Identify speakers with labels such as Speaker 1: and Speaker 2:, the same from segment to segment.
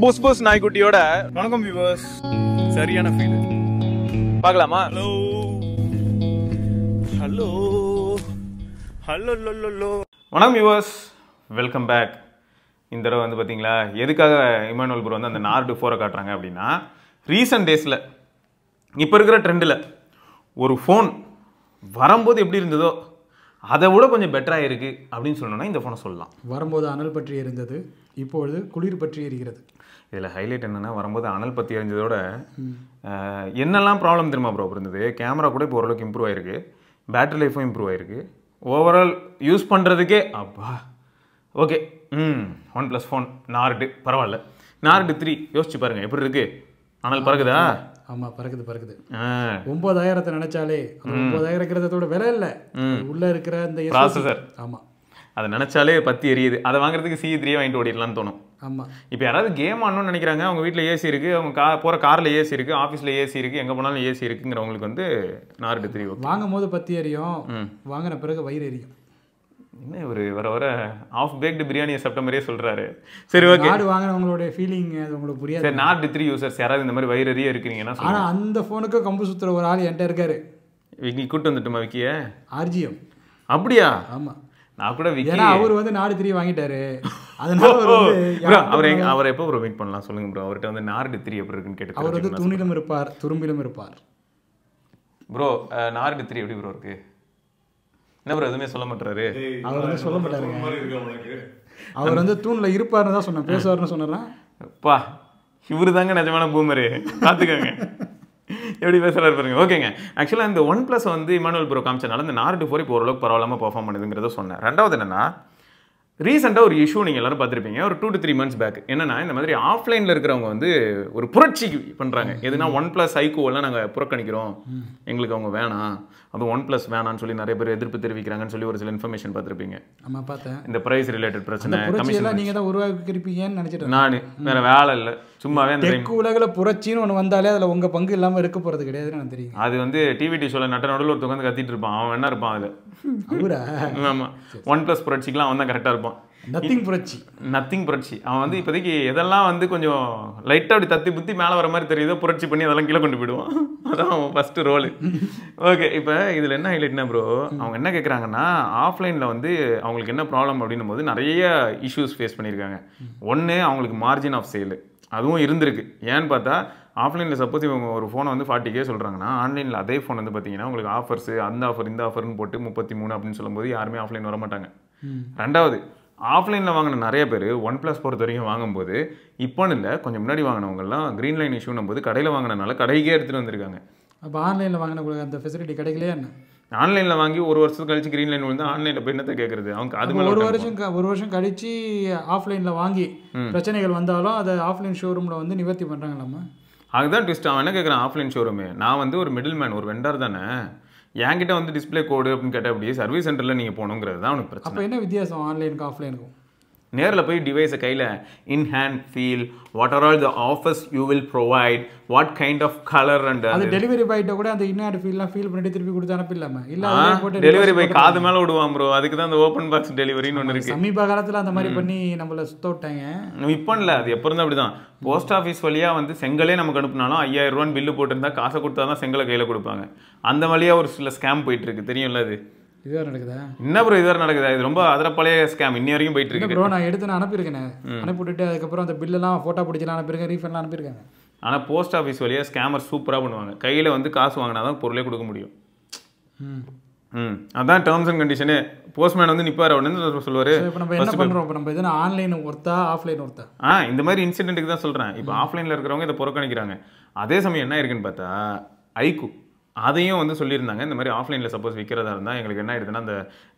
Speaker 1: புஸ் புஸ் நாய்க்குட்டியோட வணக்கம் வியூவர்ஸ். சரியான ஃபீல் பார்க்கலாமா? Hello hello hello low. வணக்கம் வியூவர்ஸ், வெல்கம் பேக். இந்த தடவை வந்து பார்த்தீங்களா எதுக்காக இமானுவல் ப்ரோ வந்து அந்த நார்டு 4 காட்டுறாங்க அப்படின்னா, ரீசன்ட் டேஸில் இப்போ இருக்கிற ட்ரெண்டில் ஒரு ஃபோன் வரும்போது எப்படி இருந்ததோ அதை விட கொஞ்சம் பெட்டராக இருக்குது அப்படின்னு சொல்லணும்னா இந்த ஃபோனை சொல்லலாம்.
Speaker 2: வரும்போது அனல் பற்றி இருந்தது, இப்பொழுது குளிர் பற்றி இருக்கிறது.
Speaker 1: இதில் ஹைலைட் என்னென்னா, வரும்போது அனல் பற்றி எரிஞ்சதோட என்னெல்லாம் ப்ராப்ளம் தெரியுமா ப்ரோ இருந்தது? கேமரா கூட இப்போ ஓரளவுக்கு இம்ப்ரூவ் ஆகிருக்கு, பேட்டரி லைஃபும் இம்ப்ரூவ் ஆகிருக்கு, ஓவரால் யூஸ் பண்ணுறதுக்கே அப்பா ஓகே. OnePlus ஃபோன் நார்டு பரவாயில்ல. நார்டு 3 யோசிச்சு பாருங்கள் எப்படி இருக்குது. அனல் பறக்குதா?
Speaker 2: ஆமாம், பறக்குது. 9000 நினைச்சாலே 9000 இருக்கிறதோட விலை இல்லை, உள்ளே இருக்கிற இந்த
Speaker 1: ப்ராசஸர்.
Speaker 2: ஆமாம்,
Speaker 1: அதை நினச்சாலே பற்றி எரியுது. அதை வாங்குறதுக்கு C3 வாங்கிட்டு ஓடிடலான்னு தோணும்.
Speaker 2: ஆமாம்.
Speaker 1: இப்போ யாராவது கேம் ஆடணும்னு நினைக்கிறாங்க, அவங்க வீட்டில் ஏசி இருக்குது, அவங்க போகிற காரில் ஏசி இருக்குது, ஆஃபீஸில் ஏசி இருக்குது, எங்கே போனாலும் ஏசி இருக்குங்கிறவங்களுக்கு வந்து நார்டு 3
Speaker 2: வாங்கும் போது பற்றி எரியும், வாங்கின பிறகு வயிறு எரியும்.
Speaker 1: என்ன ஒரு வர ஆஃப் பேக்டு பிரியாணியை சாப்பிட்ட மாதிரியே சொல்கிறாரு. சரி ஓகே,
Speaker 2: நாடு வாங்கினவங்களுடைய ஃபீலிங் அது உங்களுக்கு புரியாது.
Speaker 1: சரி, நார்டு 3 யூசர்ஸ் யாராவது இந்த மாதிரி வயிறு எரிய இருக்கிறீங்கன்னா,
Speaker 2: ஆனால் அந்த ஃபோனுக்கு கம்பு சுற்றுற ஒரு ஆள் என்கிட்ட இருக்காரு.
Speaker 1: விக்கி கூட்டு வந்துட்டுமா? விக்கிய
Speaker 2: RGM.
Speaker 1: அப்படியா?
Speaker 2: ஆமாம்,
Speaker 1: நான் கூட விக்கி.
Speaker 2: ஏன்னா அவர் வந்து நார்டு 3 வாங்கிட்டாரு, அதனால
Speaker 1: அவர் எப்போ ப்ரோ மீட் பண்ணலாம் சொல்லுங்க ப்ரோ. அவர்கிட்ட வந்து நார்டு 3 எப்படி இருக்குன்னு கேட்டு.
Speaker 2: அவர் வந்து துணிலும் இருப்பார், துரும்பிலும் இருப்பார்.
Speaker 1: ப்ரோ நார்டு 3 எப்படி ப்ரோ இருக்கு? என்ன ப்ரோ எதுவுமே சொல்ல மாட்டாரு?
Speaker 2: அவர் வந்து சொல்ல மாட்டாருங்க, அவர் வந்து தூணில் இருப்பார்னு தான் சொன்னேன், பேசுவார்னு சொன்னா.
Speaker 1: அப்பா இவரு தாங்க நிஜமான பூமரு, பார்த்துக்கோங்க எப்படி பேசுறாரு பாருங்க. ஓகேங்க, ஆக்சுவலாக இந்த OnePlus வந்து இமானுவல் ப்ரோ காமிச்சனால இந்த நார்டு 4 இப்போ ஓரளவுக்கு பரவாயில்லாமல் பர்ஃபார்ம் பண்ணுதுங்கிறத சொன்னேன். ரெண்டாவது என்னன்னா, ரீசெண்டாக ஒரு இஷ்யூ நீங்கள் எல்லாரும் பார்த்துருப்பீங்க, ஒரு 2 to 3 months பேக். என்னன்னா, இந்த மாதிரி ஆஃப்லைனில் இருக்கிறவங்க வந்து ஒரு புரட்சிக்கு பண்ணுறாங்க. எதுனா OnePlus ஐகோவெல்லாம் நாங்கள் புறக்கணிக்கிறோம், எங்களுக்கு அவங்க வேணாம், அது OnePlus வேணான்னு சொல்லி நிறைய பேர் எதிர்ப்பு தெரிவிக்கிறாங்கன்னு சொல்லி ஒரு சில இன்ஃபர்மேஷன் பார்த்துருப்பீங்க.
Speaker 2: ஆமாம், பார்த்தேன்.
Speaker 1: இந்த ப்ரைஸ் ரிலேட்டட் பிரச்சனை,
Speaker 2: கமிஷன் நீங்கள் தான் உருவாக்கிருப்பீங்கன்னு நினச்சிட்டு
Speaker 1: நான் வேறு வேலை இல்லை, சும்மாவே அந்த
Speaker 2: உலகில் புரட்சின்னு ஒன்று வந்தாலே அதில் உங்கள் பங்கு இல்லாமல் இருக்க போகிறது கிடையாதுன்னு எனக்கு தெரியும்.
Speaker 1: அது வந்து டிவி ஷோவில் நட்ட நடுவில் ஒருத்தவங்க வந்து கத்திட்டு இருப்பான், அவன் என்ன இருப்பான் அதில். ஆமாம், OnePlus புரட்சிக்கெலாம் அவன் தான் கரெக்டாக இருப்பான். நத்திங் புரட்சி. அவன் வந்து இப்போதைக்கு எதெல்லாம் வந்து கொஞ்சம் லைட்டாக அப்படி தத்தி புத்தி மேலே வர மாதிரி தெரியுதோ புரட்சி பண்ணி அதெல்லாம் கீழே கொண்டு போயிடுவான். அதான் அவன் ஃபஸ்ட்டு ரோலு. ஓகே, இப்போ இதில் என்ன ஹைலைட்னா ப்ரோ, அவங்க என்ன கேட்குறாங்கன்னா, ஆஃப்லைனில் வந்து அவங்களுக்கு என்ன ப்ராப்ளம் அப்படின்னும் போது நிறைய இஷ்யூஸ் ஃபேஸ் பண்ணியிருக்காங்க. ஒன்று, அவங்களுக்கு மார்ஜின் ஆஃப் சேலு அதுவும் இருந்திருக்கு. ஏன்னு பார்த்தா, ஆஃப்லைனில் சப்போஸ் இவங்க ஒரு ஃபோனை வந்து 40K சொல்கிறாங்கன்னா, ஆன்லைனில் அதே ஃபோன் வந்து பார்த்தீங்கன்னா உங்களுக்கு ஆஃபர்ஸு, அந்த ஆஃபர் இந்த ஆஃபர்னு போட்டு 33 அப்படின்னு சொல்லும்போது யாருமே ஆஃப்லைன் வர மாட்டாங்க. ரெண்டாவது, ஆஃப்லைனில் வாங்கின நிறைய பேர் OnePlus பொறுத்த வரைக்கும் வாங்கும்போது இப்போன்னு இல்லை, கொஞ்சம் முன்னாடி வாங்கினவங்கலாம் க்ரீன் லைன் இஷ்யூன்னும் போது கடையில் வாங்கினால கடைக்கே எடுத்துகிட்டு வந்திருக்காங்க.
Speaker 2: அப்போ ஆன்லைனில் வாங்கின அந்த ஃபெசிலிட்டி கிடைக்கலையா என்ன?
Speaker 1: ஆன்லைனில் வாங்கி ஒரு வருஷத்துக்கு கழிச்சு க்ரீன் லைன் வந்து ஆன்லைனில் போய் என்னத்தை கேட்குறது? அவங்க அது
Speaker 2: ஒரு வருஷம் கழிச்சு ஆஃப்லைனில் வாங்கி பிரச்சனைகள் வந்தாலும் அதை ஆஃப்லைன் ஷோரூமில் வந்து நிவர்த்தி பண்ணுறாங்களாமா.
Speaker 1: அதுதான் ட்விஸ்ட். அவன் என்ன கேட்குறான், ஆஃப்லைன் ஷோரூமே நான் வந்து ஒரு மிடில் மேன், ஒரு வெண்டர் தானே, என்கிட்ட வந்து டிஸ்பிளே கோடு அப்படின்னு கேட்டால் அப்படியே சர்வீஸ் சென்டரில் நீங்கள் போகணுங்கிறது தான் அவனுக்கு பிரச்சனை.
Speaker 2: அப்போ என்ன வித்தியாசம் ஆன்லைனுக்கும் ஆஃப்லைனுக்கும்?
Speaker 1: நேரில் போய் டிவைஸை கையில் in hand feel, what are all the offers you will provide, what kind of colour and
Speaker 2: அது டெலிவரி பாய்ட்ட கூட அந்த இன் ஹேண்ட் ஃபீல்லாம் ஃபீல் பண்ணிட்டு திருப்பி கொடுத்து அனுப்பிடலாமா? இல்லை
Speaker 1: டெலிவரி பாய் காது மேலே விடுவான் ப்ரோ, அதுக்கு தான் அந்த ஓப்பன் பாக்ஸ் டெலிவரின்னு ஒன்று இருக்குது.
Speaker 2: சமீப காலத்தில் அந்த மாதிரி பண்ணி நம்மளை சுத்த விட்டாங்க.
Speaker 1: இப்போ இல்லை, அது எப்போ இருந்தால் அப்படி தான். போஸ்ட் ஆஃபீஸ் வழியாக வந்து செங்கலே நமக்கு அனுப்புனாலும் 5000 ரூபான்னு பில்லு போட்டிருந்தா காசை கொடுத்தா தான் செங்கலை கையில் கொடுப்பாங்க. அந்த வழியாக ஒரு சில ஸ்கேம் போயிட்டு இருக்கு, தெரியும்ல? அது
Speaker 2: இதுவரை நடக்குதா?
Speaker 1: என்ன ப்ரோ இதுவரை நடக்குதா? இது ரொம்ப அதில் பழைய ஸ்கேம் இன்னி வரைக்கும் போயிட்டு இருக்கு
Speaker 2: ப்ரோ. நான் எடுத்து நான் அனுப்பியிருக்கேன், அனுப்பிவிட்டு அதுக்கப்புறம் அந்த பில்லெல்லாம் ஃபோட்டோ பிடிச்சலாம் அனுப்பியிருக்கேன், ரீஃபண்ட்லாம் அனுப்பியிருக்காங்க.
Speaker 1: ஆனால் போஸ்ட் ஆஃபீஸ் வழியாக ஸ்கேமர் சூப்பராக பண்ணுவாங்க. கையில் வந்து காசு வாங்கினா தான் பொருளே கொடுக்க முடியும். அதான் டேர்ம்ஸ் அண்ட் கண்டிஷனு. போஸ்ட்மேன் வந்து நிற்பார் அப்படின்னு சொல்லுவார்.
Speaker 2: இப்போ நம்ம என்ன பண்ணுறோம், இப்போ நம்ம எதுனா ஆன்லைன் ஒர்த்தா ஆஃப்லைன் ஒர்த்தா?
Speaker 1: இந்த மாதிரி இன்சிடென்ட்டுக்கு தான் சொல்கிறேன். இப்போ ஆஃப்லைனில் இருக்கிறவங்க இதை புறக்கணிக்கிறாங்க. அதே சமயம் என்ன இருக்குன்னு பார்த்தா, ஐக்கு அதையும் வந்து சொல்லியிருந்தாங்க, இந்த மாதிரி ஆஃப்லைனில் சப்போஸ் விற்கிறதா இருந்தால் எங்களுக்கு என்ன ஆயிடுதுன்னா, அந்த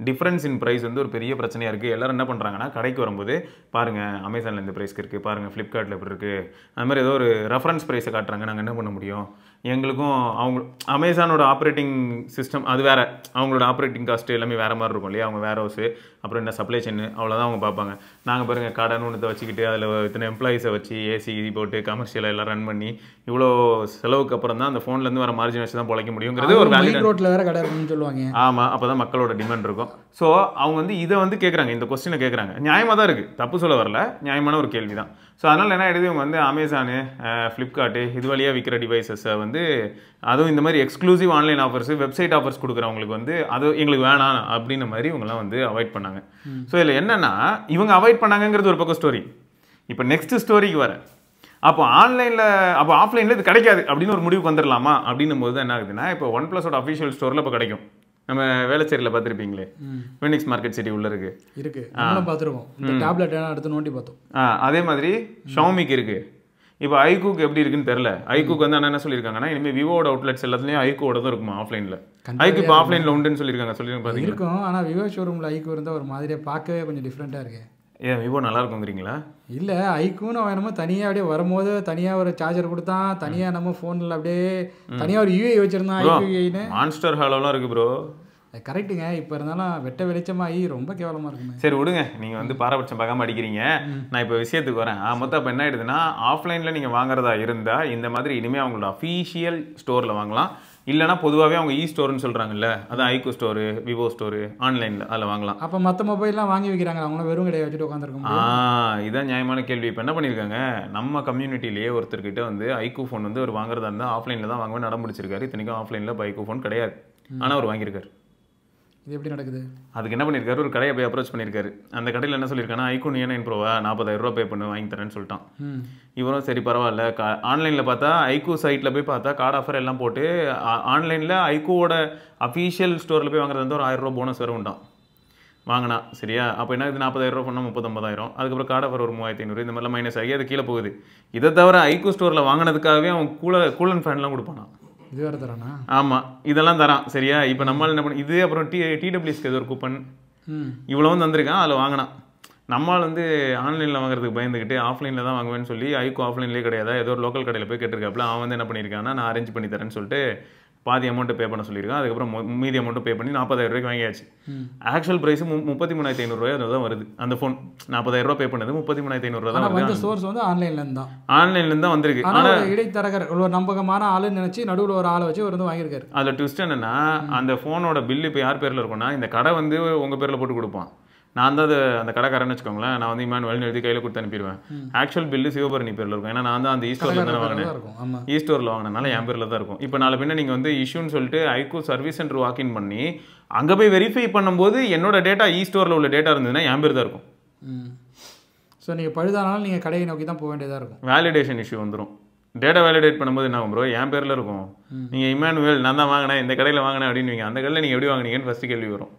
Speaker 1: டிஃப்ரென்ஸ் இன் ப்ரைஸ் வந்து ஒரு பெரிய பிரச்சனையாக இருக்குது. எல்லோரும் என்ன பண்ணுறாங்கன்னா, கடைக்கு வரும்போது பாருங்கள் அமேசானில் இந்த ப்ரைஸ்க்கு இருக்குது, பாருங்கள் ஃப்ளிப்கார்ட்டில் எப்படி இருக்குது, அது மாதிரி ஏதோ ஒரு ரெஃபரன்ஸ் ப்ரைஸை காட்டுறாங்க, நாங்கள் என்ன பண்ண முடியும், எங்களுக்கும் அவங்க அமேசானோட ஆப்ரேட்டிங் சிஸ்டம் அது வேறு, அவங்களோட ஆப்ரேட்டிங் காஸ்ட்டு எல்லாமே வேறு மாதிரி இருக்கும் இல்லையா? அவங்க வேர் ஹவுஸு, அப்புறம் என்ன சப்ளை சென்னு, அவ்வளோதான் அவங்க பார்ப்பாங்க. நாங்கள் பாருங்கள் கடன் ஒன்றத்தை வச்சுக்கிட்டு அதில் இத்தனை எம்ப்ளாயிஸை வச்சு ஏசி இது போட்டு கமர்ஷியலாக எல்லாம் ரன் பண்ணி இவ்வளோ செலவுக்கு அப்புறம் தான் அந்த ஃபோன்லேருந்து வர மார்ஜின் வச்சு தான் பிழைக்க முடியுங்கிறது ஒரு வேல்யூ.
Speaker 2: ரோட்டில் வேறு கடை இருக்குன்னு சொல்லுவாங்க.
Speaker 1: ஆமாம், அப்போ தான் மக்களோட டிமாண்ட் இருக்கும். ஸோ அவங்க வந்து இதை வந்து கேட்குறாங்க, இந்த கொஸ்டினை கேட்குறாங்க. நியாயமாக தான் இருக்குது, தப்பு சொல்ல வரல, நியாயமான ஒரு கேள்வி தான். ஸோ அதனால் என்ன ஆகிடுது, இவங்க வந்து அமேசானு, ஃப்ளிப்கார்ட்டு இது வழியாக விற்கிற டிவைசஸை வந்து அதுவும் இந்த மாதிரி exclusive online offers, website offers கொடுக்குறவங்களுக்கு வந்து அது எங்களுக்கு வேணாம் அப்படின்ற மாதிரி இவங்கெல்லாம் வந்து அவாய்ட் பண்ணாங்க. ஸோ இதில் என்னென்னா இவங்க அவாய்ட் பண்ணாங்கங்கிறது ஒரு பக்கம் ஸ்டோரி. இப்போ நெக்ஸ்ட் ஸ்டோரிக்கு வர அப்போ ஆஃப்லைனில் இது கிடைக்காது அப்படின்னு ஒரு முடிவுக்கு வந்துடலாமா அப்படின்னும் போது என்ன ஆகுதுன்னா, இப்போ OnePlusோட அஃபிஷியல் ஸ்டோரில் இப்போ கிடைக்கும். நம்ம வேளச்சேரியில் பார்த்துருப்பீங்களே, ஃபீனிக்ஸ் மார்க்கெட் சிட்டி உள்ள
Speaker 2: இருக்கு பார்த்துருக்கோம். இந்த டேப்லெட் அடுத்து நோண்டி பார்த்தோம்.
Speaker 1: அதே மாதிரி ஷாமிக்கு இருக்கு. இப்போ ஐக்கூக்கு எப்படி இருக்குன்னு தெரியல. ஐக்கூக்கு வந்து என்ன சொல்லியிருக்காங்கன்னா, இனிமேல் விவோட அவுட்லெட்ஸ் எல்லாத்துலேயும் ஐக்கூட தான் இருக்குமா ஆஃப்லைனில். ஐக்கூ இப்போ ஆஃப்லைனில் உண்டுன்னு சொல்லியிருக்காங்க.
Speaker 2: இருக்கும், ஆனால் விவோ ஷோரூமில் ஐக்கூ இருந்தால் ஒரு மாதிரியாக பார்க்கவே கொஞ்சம் டிஃப்ரெண்ட்டாக இருக்கு.
Speaker 1: ஏன் விவோ நல்லா இருக்குங்கிறீங்களா?
Speaker 2: இல்லை, ஐக்கூன்னு வேணுமோ தனியாக அப்படியே வரும்போது தனியாக ஒரு சார்ஜர் கொடுத்தான், தனியாக நம்ம ஃபோனில் அப்படியே தனியாக ஒரு யூஐ வச்சுருந்தான். ஐயூஐன்னு
Speaker 1: மான்ஸ்டர் ஹாலோலாம் இருக்குது ப்ரோ.
Speaker 2: கரெக்டுங்க. இப்போ இருந்தாலும் வெட்ட வெளிச்சமாகி ரொம்ப கேவலமாக இருக்குங்க.
Speaker 1: சரி விடுங்க, நீங்கள் வந்து பாரபட்சம் பார்க்காம அடிக்கிறீங்க. நான் இப்போ விஷயத்துக்கு வரேன். மொத்தம் இப்போ என்ன ஆயிடுதுன்னா, ஆஃப்லைனில் நீங்கள் வாங்குறதா இருந்தால் இந்த மாதிரி இனிமேல் அவங்களோட அஃபீஷியல் ஸ்டோரில் வாங்கலாம். இல்லைனா பொதுவாகவே அவங்க ஸ்டோர்னு சொல்கிறாங்கல்ல, அதான் ஐக்கூ ஸ்டோரு, விவோ ஸ்டோரு, ஆன்லைனில் அதில் வாங்கலாம்.
Speaker 2: அப்போ மற்ற மொபைல்லாம் வாங்கி வைக்கிறாங்க, அவங்களும் வெறும் கடையை வச்சுட்டு உட்காந்துருக்கோம்.
Speaker 1: இதான் நியாயமான கேள்வி. இப்போ என்ன பண்ணியிருக்காங்க, நம்ம கம்யூனிட்டிலேயே ஒருத்தர்கிட்ட வந்து ஐக்கூ ஃபோன் வந்து ஒரு வாங்குறதா இருந்தால் ஆஃப்லைனில் தான் வாங்குவேன் நடம் பிடிச்சிருக்காரு. இத்தனைக்கும் ஆஃப்லைனில் இப்போ ஐக்கூ ஃபோன் கிடையாது, ஆனால் அவர் வாங்கியிருக்காரு.
Speaker 2: இது எப்படி நடக்குது?
Speaker 1: அதுக்கு என்ன பண்ணியிருக்காரு, ஒரு கடையை போய் அப்ரோச் பண்ணியிருக்காரு. அந்த கடையில் என்ன சொல்லியிருக்காங்கன்னா, ஐக்கூ நீ 9 ப்ரோவா 40,000 ரூபா பே பண்ணு வாங்கி தரேன்னு சொல்லிட்டான். இவரும் சரி பரவாயில்ல. ஆன்லைனில் பார்த்தா ஐக்கூ சைட்டில் போய் பார்த்தா கார்டு ஆஃபர் எல்லாம் போட்டு ஆன்லைனில் ஐக்கூவோட அஃபீஷியல் ஸ்டோரில் போய் வாங்குறது வந்து ஒரு 1000 ரூபா போனஸ் வர உண்டான் வாங்கினா. சரியா? அப்போ என்ன இது 40,000 ரூபா பண்ணால் 39,000. அதுக்கப்புறம் கார்டு ஆஃபர் ஒரு 3,500. இந்த மாதிரிலாம் மைனஸ் ஆகி அது கீழே போகுது. இதை தவிர ஐக்கூ ஸ்டோரில் வாங்கினதுக்காகவே அவன் கூலன் ஃபேன்லாம் கொடுப்பானா.
Speaker 2: இது வேறு தரானா?
Speaker 1: ஆமாம், இதெல்லாம் தரான். சரியா? இப்போ நம்மளால் என்ன பண்ணி இது அப்புறம் டிடபிள்யூஸ்க்கு ஏதோ ஒரு கூப்பன் இவ்வளவும் தந்திருக்கான், அதில் வாங்கினான். நம்மளால் வந்து ஆன்லைனில் வாங்குறதுக்கு பயந்துக்கிட்டு ஆஃப்லைனில் தான் வாங்குவேன்னு சொல்லி ஐக்கூ ஆஃப்லைன்லேயே கிடையாது, ஏதோ ஒரு லோக்கல் கடையில் போய் கேட்டிருக்காப்புல. அவன் வந்து என்ன பண்ணியிருக்கான்னா, நான் அரேஞ்ச் பண்ணி தரேன்னு சொல்லிட்டு பாதி அமௌண்ட்டு பே பண்ண சொல்லியிருக்கான். அதுக்கப்புறம் மீதி அமௌண்ட்டு பே பண்ணி 40,000 ரூபாய்க்கு வாங்கியாச்சு. ஆக்சுவல் ப்ரைஸ் 33,500 ரூபாய் தான் வருது. அந்த ஃபோன் 40,000 ரூபா பே பண்ணது 33,500 தான் வருது.
Speaker 2: சோர்ஸ் வந்து ஆன்லைன்லேருந்து தான்
Speaker 1: தான் வந்திருக்கு. ஆனால்
Speaker 2: இடைத்தரகர் ஒரு நம்பகமான ஆளுன்னு நினச்சி நடுவில் ஒரு ஆளை வச்சு வந்து வாங்கியிருக்காரு.
Speaker 1: அதில் ட்விஸ்ட் என்னன்னா, அந்த ஃபோனோட பில்லு இப்போ யார் பேரில் இருக்கும்னா, இந்த கடை வந்து உங்கள் பேரில் போட்டு கொடுப்பான். நான் தான் அந்த கடைக்காரன்னு வச்சுக்கோங்களேன், நான் வந்து இமானுவேல்னு எழுதி கையில் கொடுத்து அனுப்பிடுவேன். ஆக்சுவல் பில்லு சிவபரணி பேரில் இருக்கும். ஏன்னா நான் தான் அந்த ஸ்டோரில் தானே வாங்கினேன். ஸ்டோரில் வாங்கினால என் பேரில் தான் இருக்கும். இப்போ நாளை பின்ன நீங்கள் வந்து இஷ்யூன்னு சொல்லிட்டு ஐக்கூ சர்வீஸ் சென்டர் வாக்கின் பண்ணி அங்கே போய் வெரிஃபை பண்ணும்போது என்னோட டேட்டா ஸ்டோரில் உள்ள டேட்டா இருந்ததுன்னா என் பேர் தான் இருக்கும்.
Speaker 2: ஸோ நீங்கள் பழுதானாலும் நீங்கள் கடையை நோக்கி தான் போக வேண்டியதாக இருக்கும்.
Speaker 1: வேலிடேஷன் இஷ்யூ வந்துடும். டேட்டா வேலிடேட் பண்ணும்போது என்ன ஆகும் ப்ரோ, என் பேரில் இருக்கும். நீங்கள் இமானுவேல் நான் தான் வாங்கினேன், இந்த கடையில் வாங்கினேன் அப்படின்னு அந்த கடையில் நீங்கள் எப்படி வாங்கினீங்கன்னு ஃபஸ்ட்டு கேள்வி வரும்.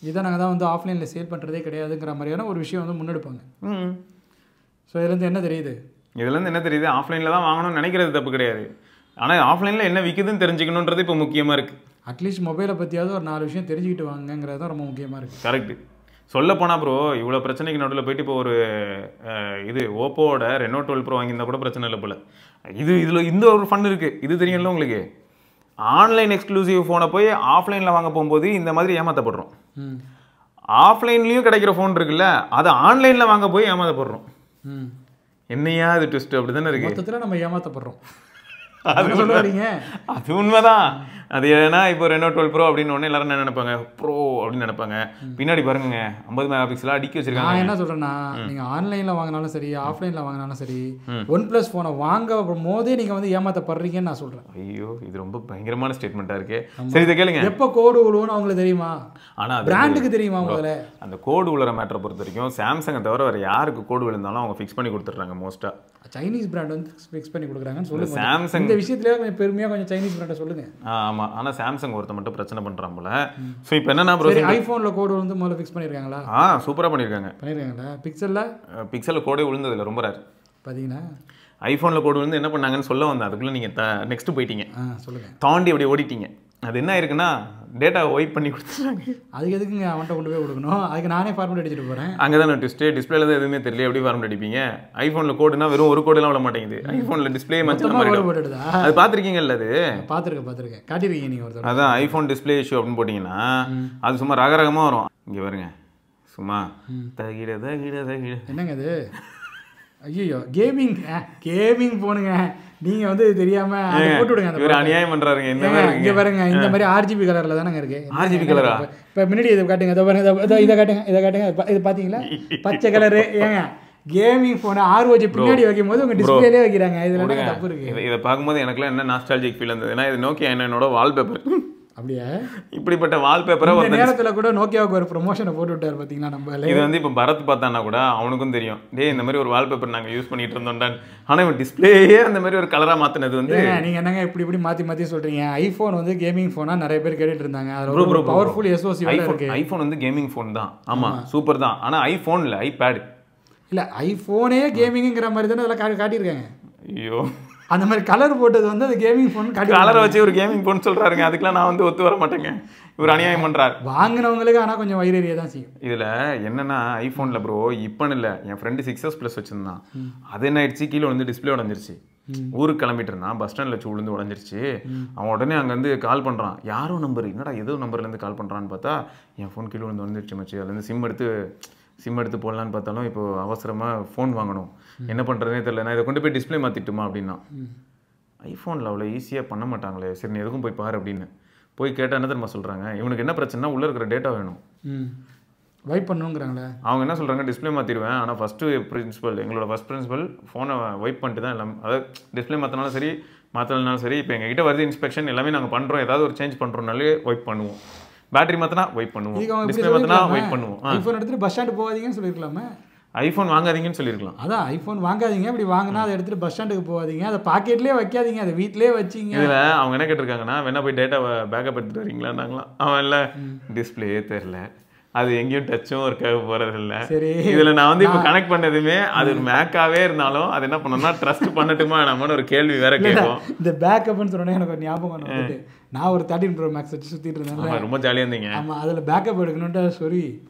Speaker 2: இதை நாங்கள் தான் வந்து ஆஃப்லைனில் சேல் பண்ணுறதே கிடையாதுங்கிற மாதிரியான ஒரு விஷயம் வந்து முன்னெடுப்பாங்க. ஸோ இதுலேருந்து என்ன தெரியுது,
Speaker 1: ஆஃப்லைனில் தான் வாங்கணும்னு நினைக்கிறது தப்பு கிடையாது. ஆனால் ஆஃப்லைனில் என்ன விற்குதுன்னு தெரிஞ்சுக்கணுன்றது இப்போ முக்கியமாக இருக்குது.
Speaker 2: அட்லீஸ்ட் மொபைலை பற்றியாவது ஒரு 4 விஷயம் தெரிஞ்சுக்கிட்டு வாங்கங்கிறது தான் ரொம்ப முக்கியமாக இருக்குது.
Speaker 1: கரெக்டு. சொல்ல போனால் ப்ரோ, இவ்வளோ பிரச்சனைக்கு நடுவில் போயிட்டு இப்போ ஒரு இது ஓப்போவோட ரெனோ 12 ப்ரோ வாங்கியிருந்தால் கூட பிரச்சனை இல்லை போல். இதில் இந்த ஒரு ஃபன் இருக்குது. இது தெரியும்ல உங்களுக்கு, ஆன்லைன் எக்ஸ்க்ளூசிவ் ஃபோனை போய் ஆஃப்லைனில் வாங்க போகும்போது இந்த மாதிரி ஏமாற்றப்படுறோம். ஆஃப்லைன்லேயும் கிடைக்கிற ஃபோன் இருக்குல்ல, அதை ஆன்லைனில் வாங்க போய் ஏமாற்றப்படுறோம். என்னையா அது ட்விஸ்ட் அப்படி தானே இருக்குது.
Speaker 2: மொத்தத்தில் நம்ம ஏமாற்றப்படுறோம்.
Speaker 1: அது உண்மைதான். அது ஏன்னா இப்போ ரெனோ 12 ப்ரோ அப்படின்னு ஒன்று எல்லாரும் என்ன நினைப்பாங்க, ப்ரோ அப்படின்னு நினைப்பாங்க. பின்னாடி பாருங்க 50 மெகா பிக்சலாக அடிக்க வச்சிருக்காங்க.
Speaker 2: நான் என்ன சொல்கிறேன்னா, நீங்கள் ஆன்லைனில் வாங்கினாலும் சரி ஆஃப்லைனில் வாங்கினாலும் சரி OnePlus ஃபோனை வாங்க போதே நீங்கள் வந்து ஏமாற்றப்படுறீங்கன்னு நான் சொல்கிறேன்.
Speaker 1: ஐயோ, இது ரொம்ப பயங்கரமான ஸ்டேட்மெண்ட்டாக இருக்கு. சரி, இதை கேளுங்க.
Speaker 2: எப்போ கோடு விழுவுன்னு அவங்களுக்கு தெரியுமா? ஆனால் பிராண்டுக்கு தெரியுமா முதல்ல?
Speaker 1: அந்த கோடு விழுற மேட்டரை பொறுத்த வரைக்கும் சாம்சங்கை தவிர வேறு யாருக்கு கோடு விழுந்தாலும் அவங்க ஃபிக்ஸ் பண்ணி கொடுத்துட்றாங்க. மோஸ்ட்டாக
Speaker 2: சைனீஸ் பிராண்ட் வந்து ஃபிக்ஸ் பண்ணி கொடுக்குறாங்கன்னு சொல்லுங்க. சாம்சங் இந்த விஷயத்துல கொஞ்சம் பெருமையாக கொஞ்சம் சைனீஸ் பிராண்டை சொல்லுங்க.
Speaker 1: ஆமாம், ஆனால் சாம்சங் ஒருத்த மட்டும் பிரச்சனை பண்ணுறான் போல. ஸோ இப்போ என்னன்னா ப்ரோ,
Speaker 2: ஐஃபோனில் கோடு வந்து முதல்ல ஃபிக்ஸ் பண்ணியிருக்காங்களா?
Speaker 1: சூப்பராக பண்ணியிருக்காங்களா? பிக்சலில் கோடே விழுந்ததில்லை, ரொம்ப ரேர்.
Speaker 2: பார்த்தீங்கன்னா
Speaker 1: ஐஃபோனில் கோடு விழுந்து என்ன பண்ணாங்கன்னு சொல்ல வந்தேன். அதுக்குள்ளே நீங்கள் நெக்ஸ்ட் போயிட்டீங்க.
Speaker 2: சொல்லுங்கள்.
Speaker 1: தாண்டி அப்படியே ஓடிட்டீங்க. அது என்ன இருக்குன்னா, டேட்டா ஒய்ப் பண்ணி கொடுத்துருக்காங்க.
Speaker 2: அதுக்கு எதுக்குங்க அவன்கிட்ட கொண்டு போய் கொடுக்கணும்? அதுக்கு நானே ஃபார்மேட் அடிச்சுட்டு போகிறேன்.
Speaker 1: அங்கே தான் டிஸ்பிளேல தான் எதுவுமே தெரியல, எப்படி ஃபார்மேட் அடிப்பீங்க? ஐஃபோனில் கோடுனா வெறும் ஒரு கோடெல்லாம் விட மாட்டேங்குது. ஐஃபோனில் டிஸ்பிளே
Speaker 2: போட்டுடுதா?
Speaker 1: அது பார்த்துருக்கீங்கல்ல? அது
Speaker 2: பார்த்துருக்கேன் காட்டிருக்கீங்க நீங்கள் ஒரு.
Speaker 1: அதான் ஐஃபோன் டிஸ்பிளே இஷ்யூ அப்படின்னு போட்டிங்கன்னா அது சும்மா ரகரகமாக வரும். இங்கே பாருங்க, சும்மா தகிட
Speaker 2: என்னங்க அது? ஐயோ, கேமிங் போனுங்க. நீங்க வந்து தெரியாம போட்டு விடுங்க.
Speaker 1: இவர் அநியாயம் பண்றாருங்க.
Speaker 2: இங்க பாருங்க, இந்த மாதிரி RGB கலர்ல தானங்க இருக்கு.
Speaker 1: RGB கலரா?
Speaker 2: இப்ப முன்னாடி இதை காட்டுங்க, இதை பாருங்க, இதை காட்டுங்க. இது பாத்தீங்களா? பச்சை கலரு. ஏங்க கேமிங் ஃபோனை ROG பின்னாடி வைக்கும்போது உங்க டிஸ்பிளேலே வைக்கிறாங்க. இதுல என்ன தப்பு இருக்கு?
Speaker 1: இதை பார்க்கும்போது எனக்குலாம் என்ன நாஸ்டாலஜிக் ஃபீல் இருந்தது, ஏன்னா இது நோக்கியா என்னோட வால்பேப்பர்.
Speaker 2: அப்படியா?
Speaker 1: இப்படிப்பட்ட வால்பேப்பரை
Speaker 2: இந்த நேரத்துல கூட நோக்கியாவுக்கு ஒரு ப்ரொமோஷனை போட்டு விட்டார் பார்த்தீங்கன்னா. நம்ம
Speaker 1: இது வந்து இப்போ பரத் பார்த்தானா கூட அவனுக்கும் தெரியும், டே இந்த மாதிரி ஒரு வால்பேப்பர் நாங்கள் யூஸ் பண்ணிட்டு இருந்தோம்டான். ஆனால் இவன் டிஸ்பிளேயே அந்த மாதிரி ஒரு கலராக மாற்றினது வந்து
Speaker 2: நீங்கள் என்னங்க இப்படி மாற்றி சொல்கிறீங்க? ஐஃபோன் வந்து கேமிங் ஃபோனாக நிறைய பேர் கேட்டுட்டு இருந்தாங்க. அதில் ஒரு பவர்ஃபுல் SoC இருக்கு.
Speaker 1: ஐஃபோன் வந்து கேமிங் ஃபோன் தான், ஆமாம் சூப்பர் தான். ஆனால் ஐஃபோன் இல்லை, ஐபேட்
Speaker 2: இல்லை, ஐஃபோனே கேமிங்கிற மாதிரி தானே அதெல்லாம் காட்டியிருக்காங்க.
Speaker 1: ஐயோ,
Speaker 2: அந்த மாதிரி கலர் போட்டது வந்து அது கேமிங் ஃபோன் காட்டி
Speaker 1: கலரை வச்சு ஒரு கேமிங் ஃபோன் சொல்கிறாருங்க. அதுக்கெலாம் நான் வந்து ஒத்து வர மாட்டேங்க. இவர் அநியாயம் பண்ணுறாரு
Speaker 2: வாங்கினவங்களுக்கு. ஆனால் கொஞ்சம் வயிறறிய தான் செய்யும்.
Speaker 1: இதில் என்னன்னா ஐஃபோனில் ப்ரோ இப்போன்னு இல்லை, என் ஃப்ரெண்டு 6S Plus வச்சுருந்தான். அது என்ன ஆயிடுச்சு, கீழே வந்து டிஸ்பிளே உடஞ்சிருச்சு. ஊருக்கு கிளம்பிட்டு இருந்தான், பஸ் ஸ்டாண்டில் வச்சு விழுந்து உடஞ்சிருச்சு. அவன் உடனே அங்கேருந்து கால் பண்ணுறான், யாரோ நம்பர், என்னடா ஏதோ நம்பர்லேருந்து கால் பண்ணுறான்னு பார்த்தா என் ஃபோன் கீழே வந்து உடஞ்சிருச்சு மச்சு. அதுலேருந்து சிம் எடுத்து போடலான்னு பார்த்தாலும் இப்போ அவசரமாக ஃபோன் வாங்கணும், என்ன பண்ணுறதுனே தெரியல, நான் இதை கொண்டு போய் டிஸ்பிளே மாற்றிட்டுமா அப்படின்னா. ஐஃபோனில் அவ்வளோ ஈஸியாக பண்ண மாட்டாங்களே, சரி நீ எதுக்கும் போய் பாரு அப்படின்னு போய் கேட்டால் என்ன தெரியுமா சொல்கிறாங்க, இவனுக்கு என்ன பிரச்சனைனா உள்ளே இருக்கிற டேட்டா வேணும்,
Speaker 2: வைப் பண்ணுங்கிறாங்களே.
Speaker 1: அவங்க என்ன சொல்கிறாங்க, டிஸ்பிளே மாற்றிடுவேன், ஆனால் ஃபஸ்ட்டு எங்களோட ஃபஸ்ட் பிரின்சிபல் ஃபோனை வைப் பண்ணிட்டு தான் எல்லாம், அதாவது டிஸ்பிளே மாற்றினாலும் சரி மாற்றலனாலும் சரி, இப்போ எங்ககிட்ட வருது இன்ஸ்பெக்ஷன் எல்லாமே நாங்கள் பண்ணுறோம், ஏதாவது ஒரு சேஞ்ச் பண்ணுறோம்னாலே வைப் பண்ணுவோம், பேட்டரி மாற்றினா வைப் பண்ணுவோம், டிஸ்பிளே மாற்றினா வைப் பண்ணுவோம்.
Speaker 2: ஐஃபோன் எடுத்துகிட்டு பஸ் ஸ்டாண்டு போகாதீங்கன்னு சொல்லியிருக்கலாமே.
Speaker 1: ஐஃபோன் வாங்காதீங்கன்னு சொல்லியிருக்கலாம்.
Speaker 2: அதான் ஐஃபோன் வாங்காதீங்க, அப்படி வாங்கினா அதை எடுத்துகிட்டு பஸ் ஸ்டாண்டுக்கு போகாதீங்க, அதை பாக்கெட்லேயே வைக்காதீங்க, அதை வீட்டிலே வச்சிங்க.
Speaker 1: இதில் அவங்க என்ன கேட்டிருக்காங்கன்னா, வேணா போய் டேட்டாவை பேக்கப் எடுத்துகிட்டு வரீங்களான்னாங்களாம். அவன் இல்லை டிஸ்பிளே தெரில, அது எங்கேயும் டச்சும் இருக்க போகிறதில்ல.
Speaker 2: சரி,
Speaker 1: இதில் நான் வந்து இப்போ கனெக்ட் பண்ணதுமே அது மேக்காகவே இருந்தாலும் அது என்ன பண்ணணும்னா ட்ரஸ்ட் பண்ணட்டுமா நம்மன்னு ஒரு கேள்வி வேற கேட்கும்.
Speaker 2: இந்த பேக்கப்னு சொன்னோன்னே எனக்கு ஒரு ஞாபகம் வந்துட்டு, நான் ஒரு 13 Pro Max வச்சு சுற்றிட்டு இருந்தேன்,
Speaker 1: ரொம்ப ஜாலியாக இருந்தீங்க.
Speaker 2: ஆமாம், அதில் பேக்கப் எடுக்கணுன்ட்டு சொல்லி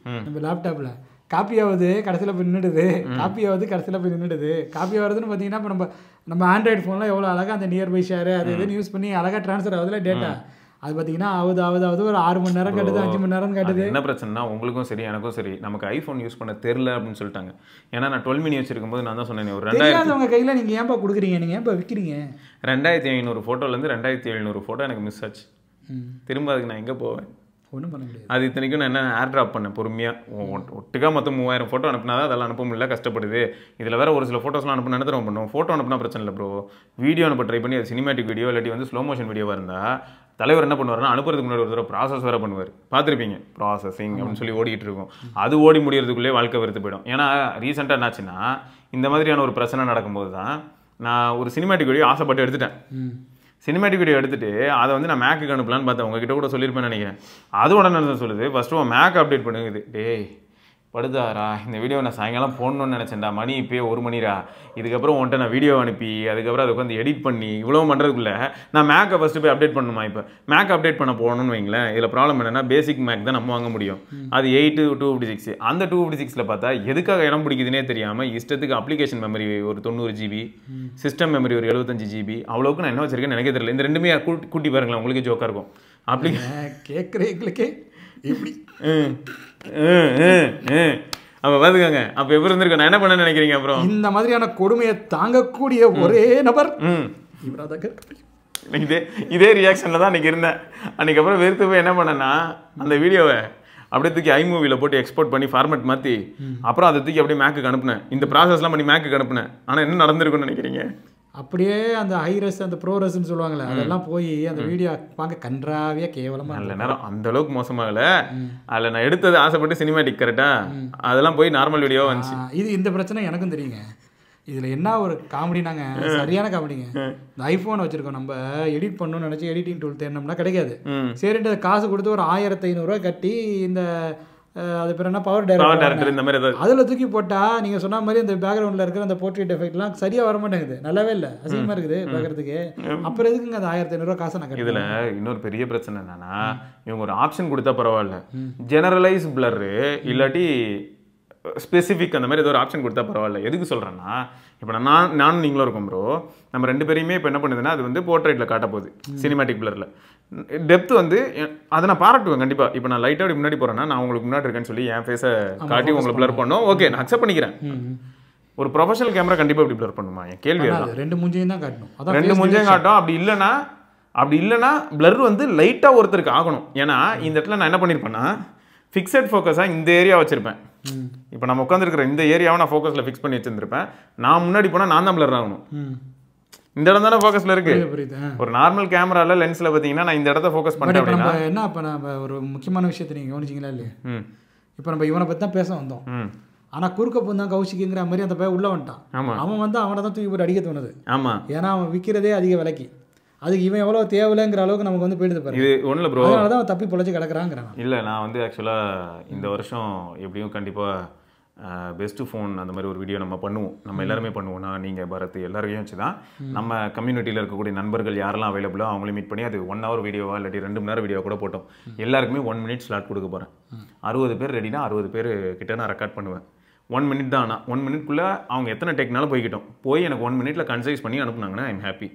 Speaker 2: நம்ம லேப்டாப்பில் காப்பி ஆகுது, கடைசியில் போய் நின்றுடுது, காப்பி ஆகுது, கடைசியில் போய் நின்றுடுது. காப்பி ஆகுதுன்னு பார்த்தீங்கன்னா இப்போ நம்ம ஆண்ட்ராய்டு ஃபோனில் எவ்வளோ அழகாக அந்த நியர்பை ஷேர் அது இதுன்னு யூஸ் பண்ணி அழகாக ட்ரான்ஸ்ஃபர் ஆகுதுல டேட்டா, அது பார்த்தீங்கன்னா ஆகுது ஒரு 6 மணி நேரம் கட்டுது, 5 மணி நேரம் கட்டுது.
Speaker 1: என்ன பிரச்சனைனா உங்களுக்கும் சரி எனக்கும் சரி நமக்கு ஐஃபோன் யூஸ் பண்ண தெரில அப்படின்னு சொல்லிட்டாங்க. ஏன்னா நான் 12 mini வச்சிருக்கும் போது நான் தான் சொன்னேன், ஒரு 2000
Speaker 2: உங்கள் கையில் நீங்கள் ஏன்பா கொடுக்குறீங்க, நீங்கள் ஏன்பா விற்கிறீங்க?
Speaker 1: 2500 ஃபோட்டோலேருந்து 2700 ஃபோட்டோ எனக்கு மிஸ் ஆச்சு. திரும்ப அதுக்கு நான் எங்கே போவேன்,
Speaker 2: ஒன்றும் பண்ண முடியாது.
Speaker 1: அது இத்தனைக்கும் நான் என்ன ஏர் ட்ராப் பண்ணேன் பொறுமையாக, ஒட்டுக்கா மொத்தம் 3000 ஃபோட்டோ அனுப்புனா தான் அதெல்லாம் அனுப்ப முடியல, கஷ்டப்படுது. இதில் வேறு ஒரு சில ஃபோட்டோஸ்லாம் அனுப்பினா என்ன தரம் பண்ணுவோம், ஃபோட்டோ அனுப்புனா பிரச்சனை இல்லை ப்ரோ, வீடியோ அனுப்ப ட்ரை பண்ணி அது சினிமேட்டிக் வீடியோ இல்லாட்டி வந்து ஸ்லோ மோஷன் வீடியோவாக இருந்தால் தலைவர் என்ன பண்ணுவார்னா அனுப்புறதுக்கு முன்னாடி ஒரு தடவை ப்ராசஸ் வேறு பண்ணுவார், பார்த்துருப்பீங்க ப்ராசஸிங் அப்படின்னு சொல்லி ஓடிட்டு இருக்கும். அது ஓடி முடியறதுக்குள்ளே வாழ்க்கை வெறுத்து போயிடும். ஏன்னா ரீசெண்டாக என்னாச்சுன்னா இந்த மாதிரியான ஒரு பிரச்சனை நடக்கும்போது தான் நான் ஒரு சினிமேட்டிக் வீடியோ ஆசைப்பட்டு எடுத்துட்டேன். சினிமேட்டிக் வீடியோ எடுத்துட்டு அதை வந்து நான் மேக்கு அனுப்பலான்னு பார்த்தேன், உங்ககிட்ட கூட சொல்லியிருப்பேன்னு நினைக்கிறேன். அது உடனே சொல்லுது ஃபஸ்ட்டு மேக் அப்டேட் பண்ணுது, டேய் படுதாரா இந்த வீடியோ நான் சாயங்காலம் போடணும்னு நினச்சேன்டா, மணி இப்போயே 1 மணிரா, இதுக்கப்புறம் உன்ட்ட நான் வீடியோ அனுப்பி அதுக்கப்புறம் அதுக்கு வந்து எடிட் பண்ணி இவ்வளோ பண்ணுறதுக்குள்ளே நான் மேக்கை ஃபஸ்ட்டு போய் அப்டேட் பண்ணணுமா. இப்போ மேக் அப்டேட் பண்ண போகணும்னு வைங்களேன், இதில் ப்ராப்ளம் என்னென்னா பேசிக் மேக் தான் நம்ம வாங்க முடியும், அது 8 256. அந்த 256 பார்த்தா எதுக்காக இடம் பிடிக்குதுன்னே தெரியாமல் இஷ்டத்துக்கு அப்ளிகேஷன் மெமரி ஒரு 90 GB, சிஸ்டம் மெமரி ஒரு 75 GB, அவ்வளோக்கு நான் என்ன வச்சிருக்கேன்னு நினைக்க தெரியல. இந்த ரெண்டுமே கூட்டி பாருங்களேன், உங்களுக்கு ஜோக்காக இருக்கும். அப்படி
Speaker 2: கேட்குறீங்களுக்கே இப்படி
Speaker 1: அப்போ பார்த்துக்கோங்க, அப்போ எப்படி இருந்திருக்கேன், நான் என்ன பண்ண நினைக்கிறீங்க. அப்புறம்
Speaker 2: இந்த மாதிரியான கொடுமையை தாங்கக்கூடிய ஒரே நபர்
Speaker 1: இதே ரியாக்ஷனில் தான் அன்றைக்கி இருந்தேன். அன்றைக்கி அப்புறம் வெறுத்து போய் என்ன பண்ணேன்னா அந்த வீடியோவை அப்படியே தூக்கி iMovieல போட்டு எக்ஸ்போர்ட் பண்ணி ஃபார்மேட் மாற்றி அப்புறம் அதை தூக்கி அப்படியே மேக்குக்கு அனுப்புனேன். இந்த ப்ராசஸ்லாம் பண்ணி மேக்குக்கு அனுப்புனேன். ஆனால் என்ன நடந்திருக்குன்னு நினைக்கிறீங்க,
Speaker 2: அப்படியே அந்த ஹைரஸ் அந்த ப்ரோரஸ்ன்னு சொல்லுவாங்களே அதெல்லாம் போய் அந்த வீடியோ பார்க்க கன்றாவியா கேவலமாக
Speaker 1: நல்ல நேரம் அந்த அளவுக்கு மோசமாகல. அதில் நான் எடுத்தது ஆசைப்பட்டு சினிமேட்டிக் கரெக்டாக அதெல்லாம் போய் நார்மல் வீடியோ வந்துச்சு.
Speaker 2: இந்த பிரச்சனை எனக்கும் தெரியுங்க. இதில் என்ன ஒரு காமெடினாங்க, சரியான காமெடிங்க. இந்த ஐஃபோன் வச்சுருக்கோம், நம்ம எடிட் பண்ணணும்னு நினச்சி எடிட்டிங் டூல் தேடினோம்னா கிடைக்காது. சரின்ட்டு காசு கொடுத்து ஒரு 1500 கட்டி இந்த அது பேர் என்ன பவர் டைரக்டர்
Speaker 1: இந்த மாதிரி
Speaker 2: அதில் தூக்கி போட்டால் நீங்கள் சொன்ன மாதிரி இந்த பேக்ரவுண்டில் இருக்கிற அந்த போர்ட்ரேட் எஃபெக்ட்லாம் சரியாக வர மாட்டேங்குது, நல்லாவே இல்லை, அசிங்கமாக இருக்குது பார்க்குறதுக்கு. அப்புறம் எதுக்குங்க அந்த 1500 காசை நான்
Speaker 1: இதில் இன்னொரு பெரிய பிரச்சனை என்னன்னா இவங்க ஒரு ஆப்ஷன் கொடுத்தா பரவாயில்ல, ஜெனரலைஸ் பிளரு இல்லாட்டி ஸ்பெசிஃபிக் அந்த மாதிரி ஏதோ ஒரு ஆப்ஷன் கொடுத்தா பரவாயில்ல. எதுக்கு சொல்கிறேன்னா இப்போ நானும் நீங்களும் இருக்கோம் ப்ரோ, நம்ம 2 பேரையுமே இப்போ என்ன பண்ணுதுன்னா அது வந்து போர்ட்ரேட்டில் காட்ட போகுது சினிமேட்டிக் பிளரில். டெப்த் வந்து அதை நான் பாராட்டுவேன் கண்டிப்பாக. இப்போ நான் லைட்டாக முன்னாடி போகிறேன்னா நான் உங்களுக்கு முன்னாடி இருக்கேன்னு சொல்லி என் ஃபேஸை காட்டி உங்களுக்கு பிளர் பண்ணோம், ஓகே நான் அக்செப்ட் பண்ணிக்கிறேன். ஒரு ப்ரொஃபஷனல் கேமரா கண்டிப்பாக இப்படி பிளர் பண்ணுமா, என் கேள்வி அதான்.
Speaker 2: 2 மூஞ்சையும் தான் காட்டணும்,
Speaker 1: 2 மூஞ்சையும் காட்டும். அப்படி இல்லைன்னா பிளர் வந்து லைட்டாக ஒருத்தருக்கு ஆகணும். ஏன்னா இந்த இடத்துல நான் என்ன பண்ணியிருப்பேன்னா ஃபிக்ஸட் ஃபோக்கஸாக இந்த ஏரியா வச்சுருப்பேன், இப்போ நம்ம உட்காந்துருக்கிற இந்த ஏரியாவை நான் ஃபோக்கஸில் ஃபிக்ஸ் பண்ணி வச்சிருந்திருப்பேன். நான் முன்னாடி போனால் நான் தான் பிளர் ஆகணும். இந்த இடம் தானே ஃபோக்கஸில் இருக்கு. ஒரு நார்மல் கேமரால லென்ஸில் பார்த்தீங்கன்னா நான் இந்த இடத்த ஃபோக்கஸ் பண்ணிட்டேன் அப்படின்னா
Speaker 2: என்ன. இப்போ நம்ம ஒரு முக்கியமான விஷயத்தை நீங்கள் கவனிச்சிங்களா இல்லையா? இப்போ நம்ம இவனை பற்றி தான் பேச வந்தோம். ஆனால் குறுக்க போந்தான் கௌஷிக்குங்கிற மாதிரி அந்த பையன் உள்ள வந்துட்டான். அவன் வந்து அவனை தான் தூக்கி போட்டு அடிக்க தோணுது. ஆமாம், ஏன்னா அவன் விற்கிறதே அதிக விலைக்கு. அதுக்கு இவன் எவ்வளோ தேவையில்லைங்கிற அளவுக்கு நமக்கு வந்து போயிடுது பாரு. இது ஒன்றும் இல்லை ப்ரோ, அதனால தான் அவன் தப்பி பொழைச்சி கிடக்குறாங்கிறான்.
Speaker 1: இல்லை, நான் வந்து ஆக்சுவலாக இந்த வருஷம் எப்படியும் கண்டிப்பாக பெஸ்ட்டு ஃபோன் அந்த மாதிரி ஒரு வீடியோ நம்ம பண்ணுவோம். நம்ம எல்லாருமே பண்ணுவோம். நான், நீங்கள், பரத் எல்லாரையும் வச்சு தான் நம்ம கம்யூனிட்டியில் இருக்கக்கூடிய நண்பர்கள் யாரெல்லாம் அவைலபிளோ அவங்களையும் மீட் பண்ணி அது 1 hour வீடியோவா இல்லாட்டி 2 மணி நேரம் வீடியோ கூட போட்டோம். எல்லாருக்குமே 1 minute ஸ்லாட் கொடுக்க போகிறேன். 60 பேர் ரெடினா 60 பேர் கிட்ட நான் ரெக்கார்ட் பண்ணுவேன். 1 minute தான். ஆனால் 1 minuteக்குள்ளே அவங்க எத்தனை டெக்னாலும் போய்கிட்டோம். போய் எனக்கு 1 minute கன்சைஸ் பண்ணி அனுப்புனாங்கன்னா ஐம் ஹாப்பி.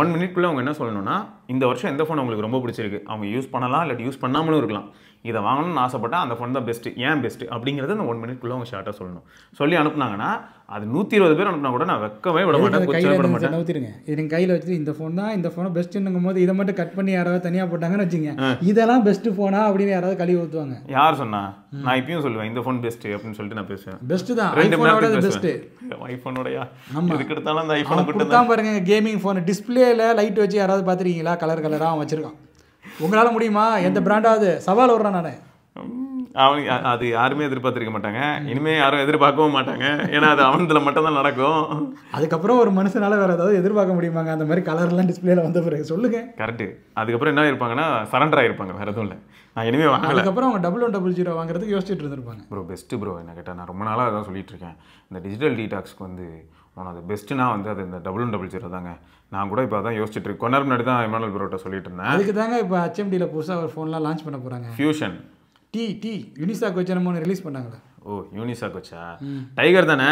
Speaker 1: 1 minuteக்குள்ளே அவங்க என்ன சொல்லணும்னா, இந்த வருஷம் எந்த ஃபோன் உங்களுக்கு ரொம்ப பிடிச்சிருக்கு, அவங்க யூஸ் பண்ணலாம் இல்லாட்டி யூஸ் பண்ணாமலும் இருக்கலாம், இதை வாங்கணும்னு ஆசைப்பட்டா அந்த ஃபோன் தான் பெஸ்ட்டு, ஏன் பெஸ்ட்டு அப்படிங்கிறது அந்த 1 minuteக்குள்ளே அவங்க ஷார்ட்டாக சொல்லணும். சொல்லி அனுப்புனாங்கன்னா அது 120 பேர் அனுப்புனா கூட நான் வைக்கவே விட மாட்டேன்.
Speaker 2: நவுத்திருங்க. இது நீங்கள் கையில் வச்சுட்டு இந்த ஃபோன் தான், இந்த ஃபோனை பெஸ்ட்டுங்கும் போது இதை மட்டும் கட் பண்ணி யாராவது தனியாக போட்டாங்கன்னு வச்சுங்க, இதெல்லாம் பெஸ்ட்டு ஃபோனா அப்படின்னு யாராவது கழுவி ஊற்றுவாங்க.
Speaker 1: யார் சொன்னா? நான் இப்பயும் சொல்லுவேன் இந்த ஃபோன் பெஸ்ட்டு அப்படின்னு சொல்லிட்டு நான் பேசுவேன்.
Speaker 2: பெஸ்ட்டு தான், ஐஃபோனோட பெஸ்ட்டு.
Speaker 1: ஐஃபோனோடயா? இதுக்கு எடுத்தாலும் அந்த ஐஃபோனை
Speaker 2: கொடுத்தா பாருங்க. கேமிங் ஃபோன் டிஸ்பிளேல லைட் வச்சு யாராவது பார்த்துருக்கீங்களா? கலர் கலராக அவன் வச்சிருக்கான். உங்களால் முடியுமா? எந்த பிராண்டாவது? சவால் விட்றான் நான்.
Speaker 1: அவனுக்கு அது யாருமே எதிர்பார்த்துருக்க மாட்டாங்க, இனிமேல் யாரும் எதிர்பார்க்கவும் மாட்டாங்க. ஏன்னா அது அவனத்தில் மட்டும் தான் நடக்கும்.
Speaker 2: அதுக்கப்புறம் ஒரு மனுஷனால வேறு ஏதாவது எதிர்பார்க்க முடியுமாங்க அந்த மாதிரி கலர்லாம் டிஸ்பிளேல வந்த பிறகு? சொல்லுங்க.
Speaker 1: கரெக்டு. அதுக்கப்புறம் என்ன இருப்பாங்கன்னா சரண்டர் ஆகிருப்பாங்க, வேறு எதுவும் இல்லை. நான் இனிமேல் வாங்க.
Speaker 2: அதுக்கப்புறம் அவங்க 1100 வாங்குறதுக்கு யோசிச்சுட்டு இருந்திருப்பாங்க.
Speaker 1: ப்ரோ பெஸ்ட்டு ப்ரோ என்ன கேட்டால் நான் ரொம்ப நாளாக அதான் சொல்லிட்டு இருக்கேன். இந்த டிஜிட்டல் டீடாக்ஸ்க்கு வந்து அது பெஸ்ட்டுனா வந்து அது இந்த 1100 தாங்க. நான் கூட இப்போ அதான் யோசிச்சுட்டு இருக்கேன். கொஞ்ச நேரம் முன்னாடி தான் இமானுவல் ப்ரோட்ட சொல்லிட்டு இருந்தேன்.
Speaker 2: அதுக்கு தாங்க இப்போ HMDயில் புதுசாக ஒரு ஃபோன்லாம் லான்ச் பண்ண போகிறாங்க.
Speaker 1: ஃபியூஷன்
Speaker 2: யூனிசாக் வச்சு நம்ம ரிலீஸ் பண்ணாங்களே.
Speaker 1: ஓ, யூனிசாக் வச்சா? டைகர் தானே.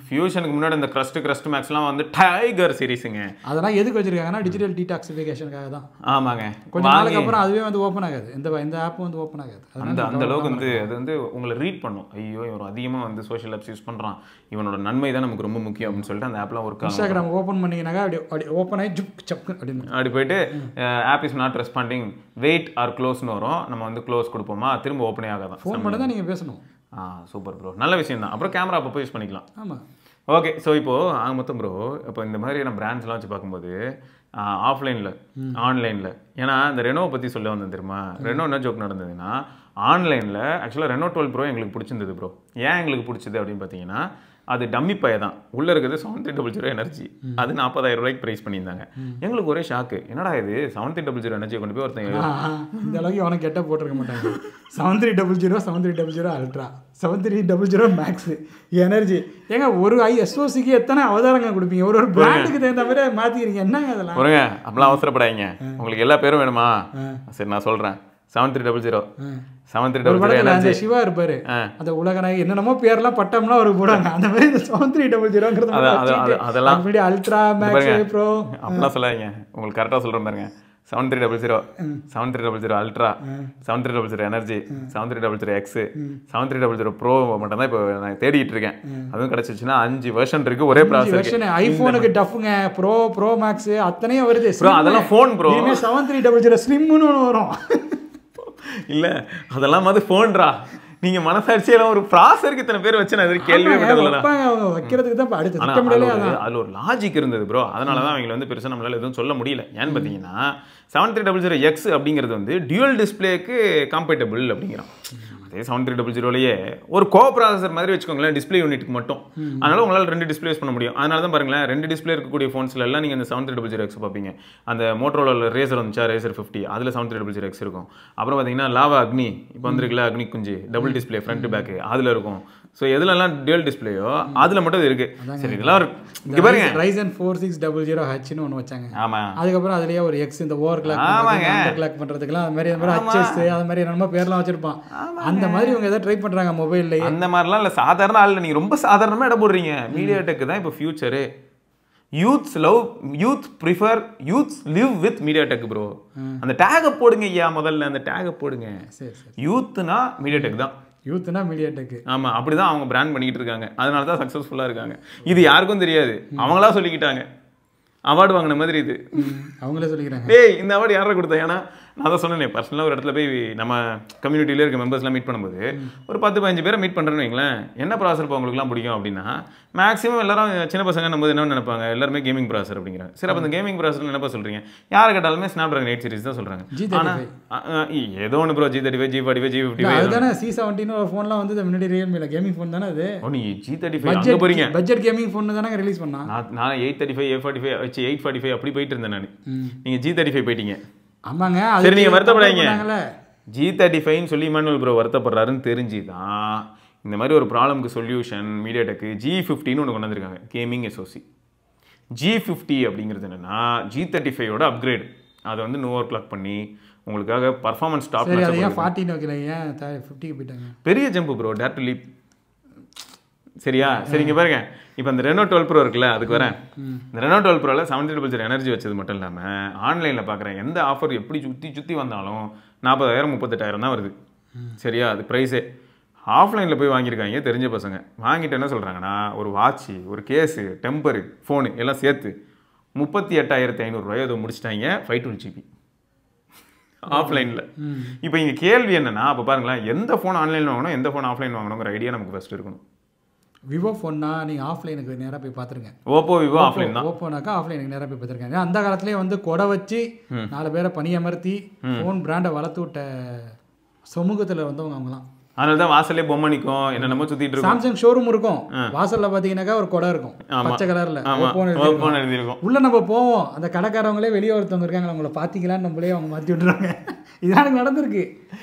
Speaker 1: ஃபியூஷனுக்கு முன்னாடி இந்த கிரஸ்ட் மேக்ஸ்லாம் வந்து டைகர் சீரிஸுங்க.
Speaker 2: அதெல்லாம் எதுக்கு வச்சிருக்காங்கன்னா டிஜிட்டல் டீடாக்சிஃபிகேஷனுக்காக தான்.
Speaker 1: ஆமாங்க.
Speaker 2: கொஞ்ச நாளுக்கு அப்புறம் அதுவே வந்து ஓப்பன் ஆகாது. இந்த ஆப் வந்து ஓப்பன் ஆகாது.
Speaker 1: அந்த அளவுக்கு வந்து அது வந்து உங்களை ரீட் பண்ணும். ஐயோ இவன் அதிகமாக வந்து சோஷியல் ஆப்ஸ் யூஸ் பண்ணுறான், இவனோட நன்மை தான் நமக்கு ரொம்ப முக்கியம் அப்படின்னு சொல்லிட்டு அந்த ஆப்லாம் ஒர்க் ஆகும்.
Speaker 2: இன்ஸ்டாகிராம் ஓப்பன் பண்ணிங்கனாக்கா அப்படி ஓப்பன் ஆகி ஜுப் சப் அப்படின்னு
Speaker 1: அப்படி போயிட்டு app is not responding, wait or க்ளோஸ்னு வரும். நம்ம வந்து க்ளோஸ் கொடுப்போமா, திரும்ப ஓப்பனே ஆகாதான்.
Speaker 2: ஃபோன் பண்ணி தான் நீங்கள் பேசணும்.
Speaker 1: சூப்பர் ப்ரோ, நல்ல விஷயம் தான். அப்புறம் கேமரா அப்போ யூஸ் பண்ணிக்கலாம்.
Speaker 2: ஆமாம்.
Speaker 1: ஓகே, ஸோ இப்போது மொத்தம் ப்ரோ இப்போ இந்த மாதிரியான பிராண்ட்ஸ்லாம் வச்சு பார்க்கும்போது ஆஃப்லைனில் ஆன்லைனில், ஏன்னா இந்த ரெனோவை பற்றி சொல்ல வந்தேன் தெரியுமா? ரெனோ என்ன ஜோக் நடந்ததுன்னா, ஆன்லைனில் ஆக்சுவலாக ரெனோ 12 ப்ரோ எங்களுக்கு பிடிச்சிருந்தது ப்ரோ. ஏன் எங்களுக்கு பிடிச்சது அப்படின்னு பார்த்தீங்கன்னா, அது டம்மி பைய தான். உள்ளே இருக்கிறது 7300 எனர்ஜி. அது 40,000 ரூபாய்க்கு ப்ரைஸ் பண்ணியிருந்தாங்க. எங்களுக்கு ஒரே ஷாக்கு, என்னடா இது 7300 எனர்ஜியை கொண்டு போய் ஒருத்தன்
Speaker 2: இந்த அளவுக்கு அவனுக்கு கெட்ட போட்டிருக்க மாட்டாங்க. 7300 அல்ட்ரா, 7300 மேக்ஸ் எனர்ஜி. ஏங்க ஒரு SOCக்கு எத்தனை அவதாரங்கள் கொடுப்பீங்க? ஒரு பிராண்டுக்கு தகுந்த மாதிரி மாற்றிக்கிறீங்க. என்னங்க அதெல்லாம்?
Speaker 1: ஒருங்க அப்படிலாம் அவசரப்படாதீங்க. உங்களுக்கு எல்லா பேரும் வேணுமா? சரி நான் சொல்கிறேன். 7300
Speaker 2: சிவா இருப்பாரு, அந்த உலகநாயகி என்னென்னமோ பேர்லாம் பட்டம்லாம் அவருக்கு போடுவாங்க. அந்த மாதிரி 7300
Speaker 1: அதெல்லாம்
Speaker 2: அல்ட்ரா மேக்ஸ் ப்ரோ
Speaker 1: அப்படிலாம் சொல்லாதீங்க. உங்களுக்கு கரெக்டாக சொல்கிறேன் பாருங்க. 7300 7300 அல்ட்ரா, 7300 எனர்ஜி, 7300 எக்ஸ், 7300 ப்ரோ மட்டும் தான் இப்போ நான் தேடிட்டு இருக்கேன். அதுவும் கிடைச்சிச்சுன்னா 5 வெர்ஷன் இருக்கு. ஒரே ப்ராசஸர்.
Speaker 2: ஐபோனுக்கு டஃப்ங்க, ப்ரோ மேக்ஸ் அத்தனையும் வருது.
Speaker 1: அதெல்லாம் ஃபோன் ப்ரோ.
Speaker 2: 7300 ஸ்லிம்னு ஒன்று வரும்.
Speaker 1: இல்ல அதெல்லாம் வந்து ஃபோன்ரா. நீங்க மனசாட்சியெல்லாம் ஒரு ப்ராசஸருக்கு இத்தனை பேர் வச்சு நான் இது கேள்வியே பட்டதில்லை.
Speaker 2: அவங்க வைக்கிறதுக்கு தான் அடுத்து
Speaker 1: அதுல ஒரு லாஜிக் இருந்தது ப்ரோ. அதனால தான் அவங்களை வந்து பெருசாக நம்மளால எதுவும் சொல்ல முடியல. ஏன்னு பார்த்தீங்கன்னா 7300X அப்படிங்கிறது வந்து டியூவல் டிஸ்பிளேக்கு காம்பேட்டபிள் அப்படிங்கிறான். அதே 7300லேயே ஒரு கோ ப்ராசஸர் மாதிரி வச்சுக்கோங்களேன், டிஸ்பிளே யூனிட்டுக்கு மட்டும். அதனால உங்களால் 2 டிஸ்பிளே யூஸ் பண்ண முடியும். அதனால தான் பாருங்களேன் 2 டிஸ்பிளே இருக்கக்கூடிய ஃபோன்ஸ்ல எல்லாம் நீங்கள் இந்த 7300X பார்ப்பீங்க. அந்த மோட்டோரோல ரேசர் வந்துச்சா, ரேசர் 50, அதில் 7300X இருக்கும். அப்புறம் பார்த்தீங்கன்னா லாவா அக்னி இப்போ வந்துருக்குல்ல, அக்னி குஞ்சு டபுள் டிஸ்பிளே ஃப்ரண்ட் பேக்கு அதில் இருக்கும். ஸோ எதுலலாம் டியூவல் டிஸ்பிளேயோ அதில் மட்டும் இது இருக்கு. சரி இதெல்லாம் இங்கே பாருங்க
Speaker 2: Ryzen 4600Hன்னு ஒன்று வச்சாங்க.
Speaker 1: ஆமாம்.
Speaker 2: அதுக்கப்புறம் அதுலேயே ஒரு எக்ஸ் இந்த ஓவர் கிளாக் பண்ணுறதுக்குலாம் அது மாதிரி HS அது மாதிரி என்னமோ பேர்லாம் வச்சிருப்பான். அந்த மாதிரி இவங்க எதாவது ட்ரை பண்ணுறாங்க மொபைல்லையே.
Speaker 1: அந்த மாதிரிலாம் இல்லை. சாதாரண ஆள் நீங்கள் ரொம்ப சாதாரணமாக இடம் போடுறீங்க. மீடியாடெக் தான் இப்போ future. Youths prefer youths live with MediaTek bro. அந்த டேகை போடுங்க ஐயா, முதல்ல அந்த டேகை போடுங்க. யூத்னா மீடியாடெக் தான்.
Speaker 2: யூத்னா மீடியாடெக்.
Speaker 1: ஆமாம், அப்படி தான் அவங்க பிராண்ட் பண்ணிக்கிட்டு இருக்காங்க. அதனால தான் சக்ஸஸ்ஃபுல்லாக இருக்காங்க. இது யாருக்கும் தெரியாது, அவங்களா சொல்லிக்கிட்டாங்க. அவார்டு வாங்கின மாதிரி இது
Speaker 2: அவங்களே சொல்லிக்கிறாங்க.
Speaker 1: இந்த அவார்டு யாரை கொடுத்தா? ஏன்னா நான் தான் சொன்னேன், பர்சனலாக ஒரு இடத்துல போய் நம்ம கம்யூனிட்டியில் இருக்க மெம்பர்ஸ்லாம் மீட் பண்ணும்போது ஒரு 10-15 பேரை மீட் பண்ணுறேன்னு வைங்களேன், என்ன ப்ராசர் இப்போ உங்களுக்குலாம் பிடிக்கும் அப்படின்னா மேக்ஸிமம் எல்லாரும் சின்ன பசங்க நம்ம என்ன நினைப்பாங்க, எல்லாருமே கேமிங் ப்ராசர் அப்படிங்கிறாங்க. சரி, அப்போ அந்த கேமிங் ப்ராசர் என்னப்பா சொல்கிறீங்க, யாரை கேட்டாலுமே ஸ்னாப்ட்ராகன் 8 சீரிஸ் தான் சொல்கிறாங்க. ஆனால் ஏதோ ஒன்று ப்ரோ, G35, G45, G55
Speaker 2: அதுதானே C70 ஒரு ஃபோன்லாம் வந்து முன்னாடி ரியல்மியில் கேமிங் ஃபோன் தானே அது.
Speaker 1: நீ G35 அங்கே போகிறீங்க,
Speaker 2: பட்ஜெட் கேமிங் ஃபோன் தானே ரிலீஸ் பண்ணா.
Speaker 1: நான் 835 A45 வச்சு 845 அப்படி போயிட்டு இருந்தேன் நான். நீங்கள் G35 போயிட்டீங்க.
Speaker 2: ஆமாங்க,
Speaker 1: சரி நீங்கள் வருத்தப்படாதீங்க. G35ன்னு சொல்லி இமானுவல் ப்ரோ வருத்தப்படுறாருன்னு தெரிஞ்சு தான் இந்த மாதிரி ஒரு ப்ராப்ளம்க்கு சொல்யூஷன் மீடியாடெக்கு G50ன்னு ஒன்று கொண்டு வந்திருக்காங்க, கேமிங் SoC. G50 அப்படிங்கிறது என்னன்னா G35யோட அப்கிரேட். அதை வந்து ஓவர் கிளாக் பண்ணி உங்களுக்காக பர்ஃபார்மன்ஸ் டாப்
Speaker 2: நாட்ச். அது ஏன் 40 வைக்கல, ஏன் 50க்கு போயிட்டாங்க?
Speaker 1: பெரிய jump bro, dare to leap. சரியா? சரிங்க பாருங்க, இப்போ இந்த Reno 12 Pro இருக்குல்ல, அதுக்கு வரேன். இந்த Reno 12 Proவில் 7300 எனர்ஜி வச்சது மட்டும் இல்லாமல் ஆன்லைனில் பார்க்குறேன் எந்த ஆஃபர் எப்படி சுற்றி வந்தாலும் 40,000 38,000 தான் வருது. சரியா? அது ப்ரைஸே. ஆஃப்லைனில் போய் வாங்கியிருக்காங்க தெரிஞ்ச பசங்க. வாங்கிட்டு என்ன சொல்கிறாங்கன்னா, ஒரு வாட்ச்சு, ஒரு கேஸு, டெம்பரு, ஃபோனு எல்லாம் சேர்த்து 38,500 ஏதோ முடிச்சிட்டாங்க, 512 GB ஆஃப்லைனில். இப்போ இங்கே கேள்வி என்னன்னா, அப்போ பாருங்களேன், எந்த ஃபோன் ஆன்லைன் வாங்கணும், எந்த ஃபோன் ஆஃப்லைன் வாங்கணுங்கிற ஐடியா நமக்கு ஃபஸ்ட்டு இருக்கணும்.
Speaker 2: விவோ ஃபோன்னா நீங்கள் ஆஃப்லைனுக்கு நேராக போய் பார்த்துருங்க.
Speaker 1: ஓப்போ, விவோ ஆஃப்லைன் தான்.
Speaker 2: ஓப்போனாக்கா ஆஃப்லைனுக்கு நேராக போய் பார்த்துருக்காங்க. அந்த காலத்துலேயே வந்து கொடை வச்சு 4 பேரை பணியமர்த்தி ஃபோன் பிராண்டை வளர்த்து விட்ட சமூகத்தில் வந்தவங்க அவங்களாம்.
Speaker 1: அதனால தான் வாசல்லே பொம்மை நிற்கும், என்னென்னமோ சுற்றிட்டு இருக்கும்.
Speaker 2: சாம்சங் ஷோரூம் இருக்கும், வாசலில் பார்த்தீங்கன்னாக்கா ஒரு கொடை இருக்கும் பச்சை கலரில்,
Speaker 1: ஓப்போன்னு எழுதியிருக்கும்.
Speaker 2: உள்ளே நம்ம போவோம், அந்த கடைக்காரவங்களே வெளியே ஒருத்தவங்க இருக்காங்க, அவங்கள பார்த்தீங்களான்னு நம்மளே அவங்க மாற்றி விட்டுறாங்க. இதான் எனக்கு நடந்திருக்கு.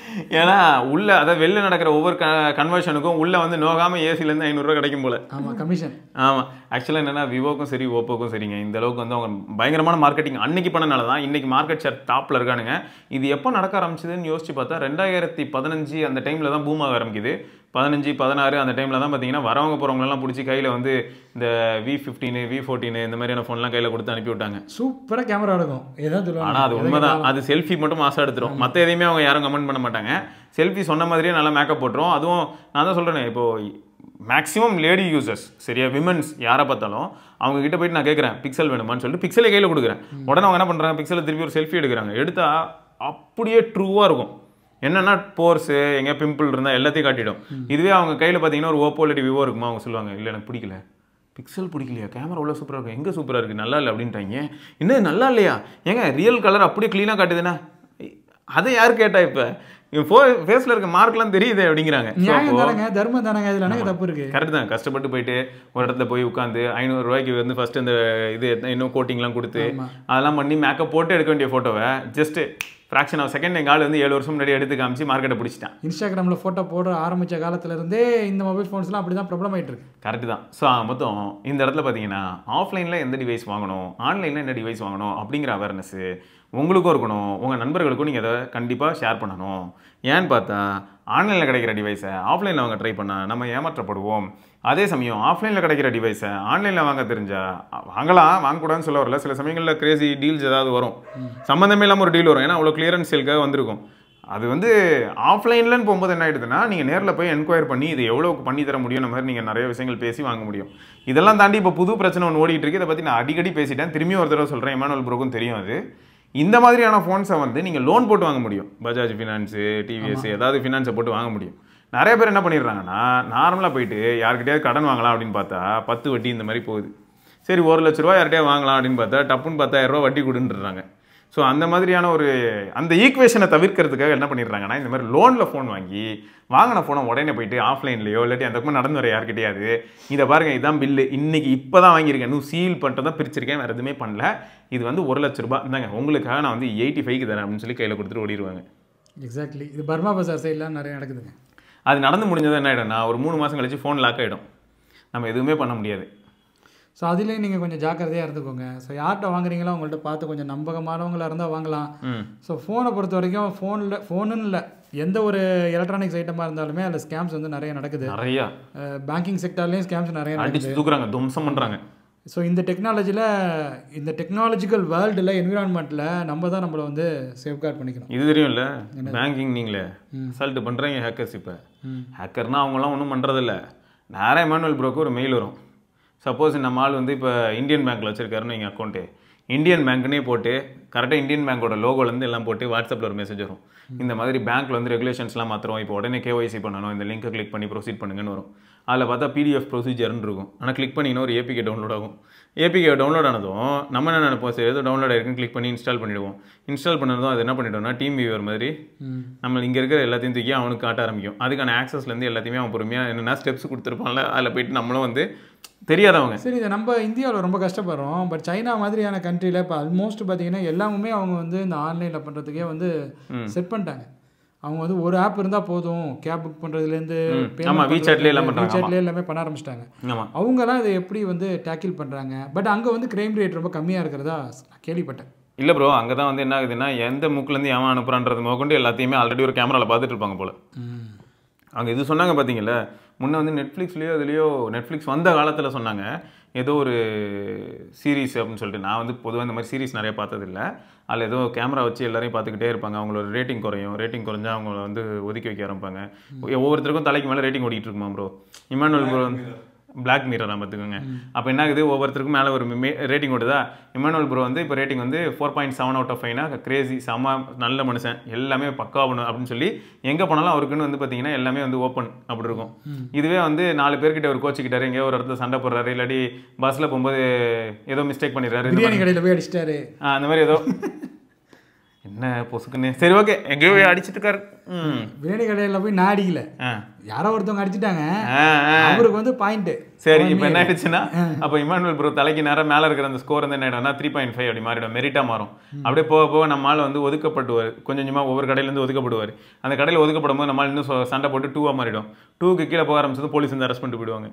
Speaker 1: ஏன்னா உள்ள அதாவது வெளில நடக்கிற ஒவ்வொரு கன்வர்ஷனுக்கும் உள்ள வந்து நோகாமல் ஏசிலேருந்து 500 ரூபா கிடைக்கும் போல.
Speaker 2: ஆமாம், கமிஷன்.
Speaker 1: ஆமாம், ஆக்சுவலாக என்னென்னா விவோக்கும் சரி ஓப்போக்கும் சரிங்க, இந்த அளவுக்கு வந்து அவங்க பயங்கரமான மார்க்கெட்டிங் அன்னைக்கு பண்ணனால தான் இன்னைக்கு மார்க்கெட் ஷேர் டாப்பில் இருக்கானுங்க. இது எப்போ நடக்க ஆரம்பிச்சதுன்னு யோசிச்சு பார்த்தா 2015 அந்த டைமில் தான் பூம் ஆக ஆரம்பிக்குது. 15, 16 அந்த டைமில் தான் பார்த்தீங்கன்னா வரவங்க போகிறவங்களெல்லாம் பிடிச்சி கையில் வந்து இந்த V15, V14 இந்த மாதிரியான ஃபோன்லாம் கையில் கொடுத்து அனுப்பி விட்டாங்க.
Speaker 2: சூப்பராக கேமரா எடுக்கும் ஏதாவது சொல்லுவாங்க.
Speaker 1: ஆனால் அது உண்மைதான், அது செல்ஃபி மட்டும் மாசாக எடுத்துரும், மற்ற எதையுமே அவங்க யாரும் கமெண்ட் பண்ண மாட்டாங்க. செல்ஃபி சொன்ன மாதிரியே நல்லா மேக்கப் போட்டுரும். அதுவும் நான் தான் சொல்கிறேன், இப்போது மேக்ஸிமம் லேடி யூசர்ஸ் சரியா, விமன்ஸ் யாரை பார்த்தாலும் அவங்க கிட்ட போயிட்டு நான் கேட்குறேன் பிக்சல் வேணுமான்னு சொல்லிட்டு பிக்சலே கையில் கொடுக்குறேன். உடனே அவங்க என்ன பண்ணுறாங்க, பிக்சலை திருப்பி ஒரு செல்ஃபி எடுக்கிறாங்க. எடுத்தால் அப்படியே ட்ரூவாக இருக்கும். என்னென்னா போர்ஸு எங்கேயா பிம்பிள் இருந்தால் எல்லாத்தையும் காட்டிடும். இதுவே அவங்க கையில் பார்த்தீங்கன்னா ஒரு ஓப்போ இல்லாட்டி விவோ இருக்குமா, அவங்க சொல்லுவாங்க இல்லை எனக்கு பிடிக்கல, பிக்சல் பிடிக்கலையா, கேமரா அவ்வளோ சூப்பராக இருக்கும், எங்கே சூப்பராக இருக்குது, நல்லா இல்லை அப்படின்ட்டாங்க. இன்னும் நல்லா இல்லையா, ஏங்க ரியல் கலர் அப்படியே க்ளீனாக காட்டுதுன்னா அதை யார் கேட்டா? இப்போ ஃபேஸில் இருக்க மார்க்லாம் தெரியுது அப்படிங்கிறாங்க.
Speaker 2: தர்மம் தானங்க, இதில் எனக்கு தப்பு இருக்குது.
Speaker 1: கரெக்ட் தான். கஷ்டப்பட்டு போயிட்டு ஒரு இடத்துல போய் உட்காந்து 500 ரூபாய்க்கு வந்து ஃபஸ்ட்டு இந்த இது இன்னும் கோட்டிங்லாம் கொடுத்து அதெல்லாம் பண்ணி மேக்கப் போட்டு எடுக்க வேண்டிய ஃபோட்டோவை ஜஸ்ட்டு ஃப்ராக்ஷன் ஆஃப் செகண்ட் எங்கள் ஆள் வந்து 7 வருஷம் முன்னாடி எடுத்து காமிச்சு மார்க்கெட்டை பிடிச்சிட்டான்.
Speaker 2: இன்ஸ்டாகிராமில் ஃபோட்டோ போட ஆரம்பித்த காலத்துலேருந்தே இந்த மொபைல் ஃபோன்ஸ்லாம் அப்படி தான் ப்ராப்ளம் ஆகிட்டு இருக்கு.
Speaker 1: கரெக்டு தான். ஸோ மொத்தம் இந்த இடத்துல பார்த்தீங்கன்னா ஆஃப்லைனில் எந்த டிவைஸ் வாங்கணும், ஆன்லைனில் என்ன டிவைஸ் வாங்கணும் அப்படிங்கிற அவேர்னஸ்ஸு உங்களுக்கும் இருக்கணும், உங்கள் நண்பர்களுக்கும் நீங்கள் அதை கண்டிப்பாக ஷேர் பண்ணணும். ஏன்னு பார்த்தா ஆன்லைனில் கிடைக்கிற டிவைஸை ஆஃப்லைனில் அவங்க ட்ரை பண்ணால் நம்ம ஏமாற்றப்படுவோம். அதே சமயம் ஆஃப்லைனில் கிடைக்கிற டிவைஸை ஆன்லைனில் வாங்க தெரிஞ்சால் வாங்கலாம், வாங்கக்கூடாதுன்னு சொல்ல வரல. சில சமயங்களில் கிரேசி டீல்ஸ் ஏதாவது வரும், சம்மந்தமே இல்லாமல் ஒரு டீல் வரும், ஏன்னா அவ்வளோ கிளியரன்ஸ் சேலுக்காக வந்திருக்கும். அது வந்து ஆஃப்லைன்லன்னு போகும்போது என்ன ஆகிடுதுன்னா நீங்கள் நேரில் போய் என்கொயர் பண்ணி இது எவ்வளோக்கு பண்ணி தர முடியும் மாதிரி நீங்கள் நிறைய விஷயங்கள் பேசி வாங்க முடியும். இதெல்லாம் தாண்டி இப்போ புது பிரச்சனை ஒன்று ஓடிட்டு இருக்கு. இதை பற்றி நான் அடிக்கடி பேசிட்டேன், திரும்பியும் ஒரு தடவை சொல்கிறேன், இமானுவல் ப்ரோக்கும் தெரியும். அது இந்த மாதிரியான ஃபோன்ஸை வந்து நீங்கள் லோன் போட்டு வாங்க முடியும். பஜாஜ் ஃபினான்ஸு, டிவிஎஸ் ஏதாவது ஃபினான்ஸை போட்டு வாங்க முடியும். நிறைய பேர் என்ன பண்ணிடுறாங்கன்னா நார்மலாக போயிட்டு யார்கிட்டயாவது கடன் வாங்கலாம் அப்படின்னு பார்த்தா 10 வட்டி இந்த மாதிரி போகுது. சரி 1 லட்ச ரூபா யார்கிட்டயா வாங்கலாம் அப்படின்னு பார்த்தா டப்புன்னு 10,000 ரூபா வட்டி கொடுன்றாங்க. ஸோ அந்த மாதிரியான ஒரு அந்த ஈக்குவேஷனை தவிர்க்கிறதுக்காக என்ன பண்ணிடுறாங்கன்னா இந்த மாதிரி லோனில் ஃபோன் வாங்கி வாங்கின ஃபோனை உடனே போயிட்டு ஆஃப்லைன்லையோ இல்லாட்டி அந்த பக்கம் நடந்து வர யார்கிட்டையாவது இதை பாருங்கள் இதான் பில்லு, இன்றைக்கி இப்போ தான் வாங்கியிருக்கேன், இன்னும் சீல் பண்ணிட்டு தான் பிரிச்சிருக்கேன், வேறு எதுவுமே பண்ணல, இது வந்து 1 லட்ச ரூபா இந்தாங்க உங்களுக்காக நான் வந்து 85க்கு தரேன் அப்படின்னு சொல்லி கையில் கொடுத்துட்டு ஓடிடுவாங்க.
Speaker 2: எக்ஸாக்ட்லி. இது பர்மா பஜார் சைட்லாம் நிறைய நடக்குதுங்க.
Speaker 1: அது நடந்து முடிஞ்சது என்ன ஆகிடும்னா ஒரு 3 மாதம் கழிச்சு ஃபோன் லாக் ஆகிடும், நம்ம எதுவுமே பண்ண முடியாது.
Speaker 2: ஸோ அதுலேயும் நீங்கள் கொஞ்சம் ஜாக்கிரதையாக இருந்துக்கோங்க. ஸோ யார்கிட்ட வாங்குறீங்களோ அவங்கள்ட்ட பார்த்து கொஞ்சம் நம்பகமானவங்களாக இருந்தால் வாங்கலாம். ஸோ ஃபோனை பொறுத்த வரைக்கும் ஃபோனுன்னு இல்லை, எந்த ஒரு எலக்ட்ரானிக்ஸ் ஐட்டமாக இருந்தாலுமே அதில் ஸ்கேம்ஸ் வந்து நிறைய நடக்குது.
Speaker 1: நிறையா
Speaker 2: பேங்கிங் செக்டார்லேயும் ஸ்கேம்ஸ் நிறைய
Speaker 1: அடிச்சு தூக்குறாங்க, தும்சம் பண்ணுறாங்க.
Speaker 2: ஸோ இந்த டெக்னாலஜியில் இந்த டெக்னாலஜிக்கல் வேர்ல்டில் என்விரான்மெண்ட்டில் நம்ம தான் நம்மளை வந்து சேஃப்கார்ட் பண்ணிக்கணும்.
Speaker 1: இது தெரியும்ல, பேங்கிங் நீங்களே அசால்ட்டு பண்ணுறீங்க ஹேக்கர்ஸ். இப்போ ஹேக்கர்னால் அவங்களாம் ஒன்றும் பண்ணுறதில்ல. நேராக இமானுவல் ப்ரோக்கு ஒரு மெயில் வரும், சப்போஸ் நம்ம ஆள் வந்து இப்போ இந்தியன் பேங்க்கில் வச்சிருக்காருன்னு நீங்கள் அக்கௌண்ட்டு, இந்தியன் பேங்க்னே போட்டு கரெக்டாக இந்தியன் பேங்கோட லோகோலேருந்து எல்லாம் போட்டு வாட்ஸ்அப்பில் ஒரு மெசேஜ் வரும். இந்த மாதிரி பேங்க்கில் வந்து ரெகுலேஷன்ஸ்லாம் மாற்றுறோம், இப்போ உடனே KYC பண்ணணும், இந்த லிங்கை கிளிக் பண்ணி ப்ரொசீட் பண்ணுங்கன்னு வரும். அதில் பார்த்தா PDF ப்ரொசீஜர்னு இருக்கும். ஆனால் கிளிக் பண்ணிங்கன்னா ஒரு APK டவுன்லோட் ஆகும். APK டவுன்லோட் ஆனதும் நம்ம என்ன நினைப்போம், சரி ஏதோ டவுன்லோட் ஆகிருக்குன்னு கிளிக் பண்ணி இன்ஸ்டால் பண்ணிவிடுவோம். இன்ஸ்டால் பண்ணதும் அது என்ன பண்ணிவிட்டோம்னா டீம் வியூவர் மாதிரி நம்ம இங்கே இருக்கிற எல்லாத்தையும் தூக்கி அவனுக்கு காட்ட ஆரம்பிக்கும். அதுக்கான ஆக்சஸ்லேருந்து எல்லாத்தையுமே அவன் பொறுமையாக என்னென்ன ஸ்டெப்ஸ் கொடுத்துருப்பான்ல, அதில் போயிட்டு நம்மளும் வந்து தெரியாதவங்க.
Speaker 2: சரி, இதை நம்ம இந்தியாவில் ரொம்ப கஷ்டப்படுறோம். பட் சைனா மாதிரியான கண்ட்ரியில் இப்போ ஆல்மோஸ்ட் பார்த்தீங்கன்னா எல்லாமே அவங்க வந்து இந்த ஆன்லைனில் பண்ணுறதுக்கே வந்து செட் பண்ணிட்டாங்க. அவங்க வந்து ஒரு ஆப் இருந்தால் போதும், கேப் புக் பண்ணுறதுலேருந்து
Speaker 1: வீசாட்லேயே
Speaker 2: எல்லாமே பண்ண ஆரம்பிச்சிட்டாங்க. அவங்கெல்லாம் இதை எப்படி வந்து டேக்கிள் பண்ணுறாங்க? பட் அங்கே வந்து கிரைம் ரேட் ரொம்ப கம்மியாக இருக்கிறதா நான் கேள்விப்பட்டேன்.
Speaker 1: இல்லை ப்ரோ, அங்கே தான் வந்து என்ன ஆகுதுன்னா எந்த மூக்கிலேருந்து ஏன் அனுப்புறான்றது முதற்கொண்டு எல்லாத்தையுமே ஆல்ரெடி ஒரு கேமராவில் பார்த்துட்டு இருப்பாங்க போல். அங்கே இது சொன்னாங்க பார்த்தீங்களா, முன்னே வந்து நெட்ஃப்ளிக்ஸ்லேயோ நெட்ஃப்ளிக்ஸ் வந்த காலத்தில் சொன்னாங்க ஏதோ ஒரு சீரீஸ் அப்படின்னு சொல்லிட்டு. நான் வந்து பொதுவாக இந்த மாதிரி சீரீஸ் நிறைய பார்த்ததில்லை. அதில் ஏதோ கேமரா வச்சு எல்லாரையும் பார்த்துக்கிட்டே இருப்பாங்க. அவங்களோட ரேட்டிங் குறையும், ரேட்டிங் குறைஞ்சா அவங்கள வந்து ஒதுக்கி வைக்க ஆரம்பிப்பாங்க. ஒவ்வொருத்தருக்கும் தலைக்கு மேலே ரேட்டிங் ஓடிட்டு இருக்குமா ப்ரோ. இமானுவல் ப்ரோ பிளாக் மிரரா பார்த்துக்கோங்க. அப்போ என்ன ஆகுது, ஒவ்வொருத்தருக்கும் மேலே ஒரு ரேட்டிங் ஓடுதா. இமானுவல் ப்ரோ வந்து இப்போ ரேட்டிங் வந்து 4.7 out of 5 கிரேசி, செம்ம நல்ல மனுஷன், எல்லாமே பக்கா பண்ணணும் அப்படின்னு சொல்லி எங்கே போனாலும் அவருக்குன்னு வந்து பார்த்தீங்கன்னா எல்லாமே வந்து ஓப்பன் அப்படி இருக்கும். இதுவே வந்து 4 பேர்கிட்ட ஒரு கோச்சிக்கிட்டாரு, எங்கேயோ ஒரு இடத்துல சண்டை போடுறாரு, இல்லாட்டி பஸ்ஸில் போகும்போது ஏதோ மிஸ்டேக் பண்ணிடுறாரு,
Speaker 2: பிரியாணி கடையில் போய் அடிச்சிட்டாரு,
Speaker 1: அந்த மாதிரி ஏதோ என்ன பொசுக்குன்னு, சரி ஓகே எங்கேயோ போய் அடிச்சுட்டு இருக்காரு.
Speaker 2: பிரியாணி கடையில் போய் நான் அடிக்கல, யாரோ ஒருத்தவங்க அடிச்சுட்டாங்க, அவருக்கு வந்து பாயிண்ட்.
Speaker 1: சரி, இப்போ என்ன ஆயிடுச்சுன்னா அப்போ இமானுவல் ப்ரோ தலைக்கு நேரம் மேலே இருக்கிற அந்த ஸ்கோர் வந்து என்ன ஆகிடும்னா 3.5 அப்படி மாறிடும், மெரிட்டாக மாறும். அப்படியே போக போக நம்மளால் வந்து ஒதுக்கப்படுவார், கொஞ்சம் கொஞ்சமாக ஒவ்வொரு கடையிலேருந்து ஒதுக்கப்படுவார். அந்த கடையில் ஒதுக்கப்படும் போது நம்மளால் இன்னும் சண்டை போட்டு 2 மாறிடும். 2க்கு கீழே போக ஆரம்பிச்சது போலீஸ் வந்து அரெஸ்ட் பண்ணிட்டு போயிடுவாங்க.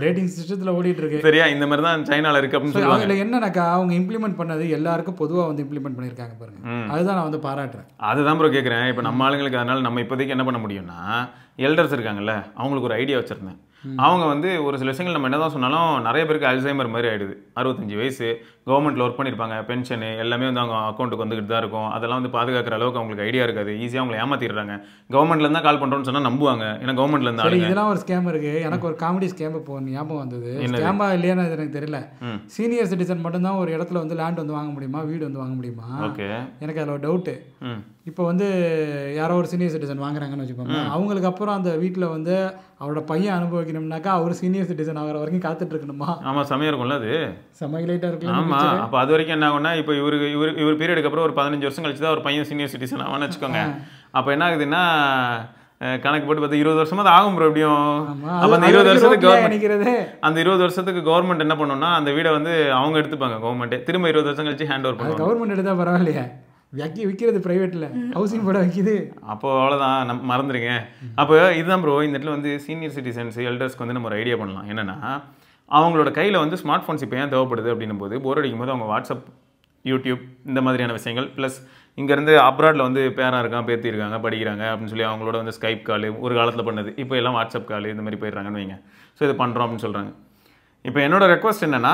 Speaker 2: ரேட்டிங் சிஸ்டத்தில் ஓடிட்டு இருக்கு.
Speaker 1: சரியா, இந்த மாதிரி தான் சைனாவில் இருக்கு அப்படின்னு சொல்லுவாங்க.
Speaker 2: அதில் என்னன்னாக்கா அவங்க இம்ப்ளிமெண்ட் பண்ணது எல்லாருக்கும் பொதுவாக வந்து இம்ப்ளிமெண்ட் பண்ணியிருக்காங்க பாருங்க, அதுதான் நான் வந்து பாராட்டுறேன்.
Speaker 1: அதுதான் ப்ரோ கேட்குறேன். இப்போ நம்ம ஆளுங்களுக்கு அதனால நம்ம இப்போதைக்கு என்ன பண்ண முடியும்னா, எல்டர்ஸ் இருக்காங்கல்ல, அவங்களுக்கு ஒரு ஐடியா வச்சுருந்தேன். அவங்க வந்து ஒரு சில விஷயங்கள் நம்ம என்ன தான் சொன்னாலும் நிறைய பேருக்கு அல்சைமர் மாதிரி ஆகிடுது. 65 வயசு, கவர்மெண்ட்டில் ஒர்க் பண்ணியிருப்பாங்க, பென்ஷனு எல்லாமே வந்து அவங்க அக்கௌண்ட்டுக்கு வந்துக்கிட்டு தான் இருக்கும். அதெல்லாம் வந்து பாதுகாக்கிற அளவுக்கு அவங்களுக்கு ஐடியா இருக்காது, ஈஸியாக அவங்களை ஏமாற்றிடுறாங்க. கவர்மெண்ட்லேருந்து தான் கால் பண்ணுறோன்னு சொன்னால் நம்புவாங்க, ஏன்னா கவர்மெண்ட்லேருந்து ஆளுங்க.
Speaker 2: இதெல்லாம் ஒரு ஸ்கேம் இருக்குது. எனக்கு ஒரு காமெடி ஸ்கேம் இப்போ ஞாபகம் வந்தது. ஸ்கேமா இல்லையான்னு எனக்கு தெரியல. சீனியர் சிட்டிசன் மட்டும்தான் ஒரு இடத்துல வந்து லேண்ட் வந்து வாங்க முடியுமா, வீடு வந்து வாங்க முடியுமா?
Speaker 1: ஓகே,
Speaker 2: எனக்கு அதில் ஒரு டவுட்டு. இப்போ வந்து யாரோ ஒரு சீனியர் சிட்டிசன் வாங்குறாங்கன்னு வச்சுக்கோங்க, அவங்களுக்கு அப்புறம் அந்த வீட்டில் வந்து அவரோட பையன் அனுபவிக்கணும்னாக்கா அவர் சீனியர் சிட்டிசன் ஆகிற வரைக்கும் காத்துட்டு இருக்கணுமா?
Speaker 1: ஆமாம், செமையாக இருக்கும்ல, அது
Speaker 2: செமையாக லைட்டாக இருக்கலாம்.
Speaker 1: ஆமாம், அப்போ அது வரைக்கும் என்ன ஆகும்னா, இப்போ இவர் பீரியடுக்கு அப்புறம் ஒரு 15 வருஷம் கழிச்சு தான் ஒரு பையன் சீனியர் சிட்டிசன் ஆகும்னு வச்சுக்கோங்க. அப்போ என்ன ஆகுதுன்னா கணக்கு போட்டு பார்த்து 20 வருஷமா தான் ஆகும் ப்ரோ எப்படியும். அப்போ அந்த 20 வருஷத்துக்கு அந்த 20 வருஷத்துக்கு கவர்மெண்ட் என்ன பண்ணணும்னா அந்த வீடை வந்து அவங்க எடுத்துப்பாங்க, கவர்மெண்ட்டே திரும்ப 20 வருஷம் கழிச்சு ஹேண்ட் ஓவர் பண்ணுவாங்க.
Speaker 2: கவர்மெண்ட் எடுத்தால் பரவாயில்லையா, விற்கிறது ப்ரைவேட்டில் ஹவுசிங் போட வைக்கிது.
Speaker 1: அப்போ அவ்வளோதான், நம்ம மறந்துடுங்க. அப்போ இதுதான் ப்ரோ, இந்த இடத்துல வந்து சீனியர் சிட்டிசன்ஸ் எல்டர்ஸ்க்கு வந்து நம்ம ஒரு ஐடியா பண்ணலாம். என்னென்னா அவங்களோட கையில் வந்து ஸ்மார்ட் ஃபோன்ஸ் இப்போ ஏன் தேவைப்படுது அப்படின்னும் போது, போர் அடிக்கும் போது அவங்க வாட்ஸ்அப், யூடியூப் இந்த மாதிரியான விஷயங்கள், ப்ளஸ் இங்கேருந்து அப்ராடில் வந்து பேரா இருக்கான், பேத்தி இருக்காங்க, படிக்கிறாங்க அப்படின்னு சொல்லி அவங்களோட வந்து ஸ்கைப் கால் ஒரு காலத்தில் பண்ணது, இப்போ எல்லாம் வாட்ஸ்அப் கால் இந்த மாதிரி போயிடுறாங்கன்னு வைங்க. ஸோ இது பண்ணுறோம் அப்படின்னு சொல்கிறாங்க. இப்போ என்னோடய ரெக்வஸ்ட் என்னென்னா,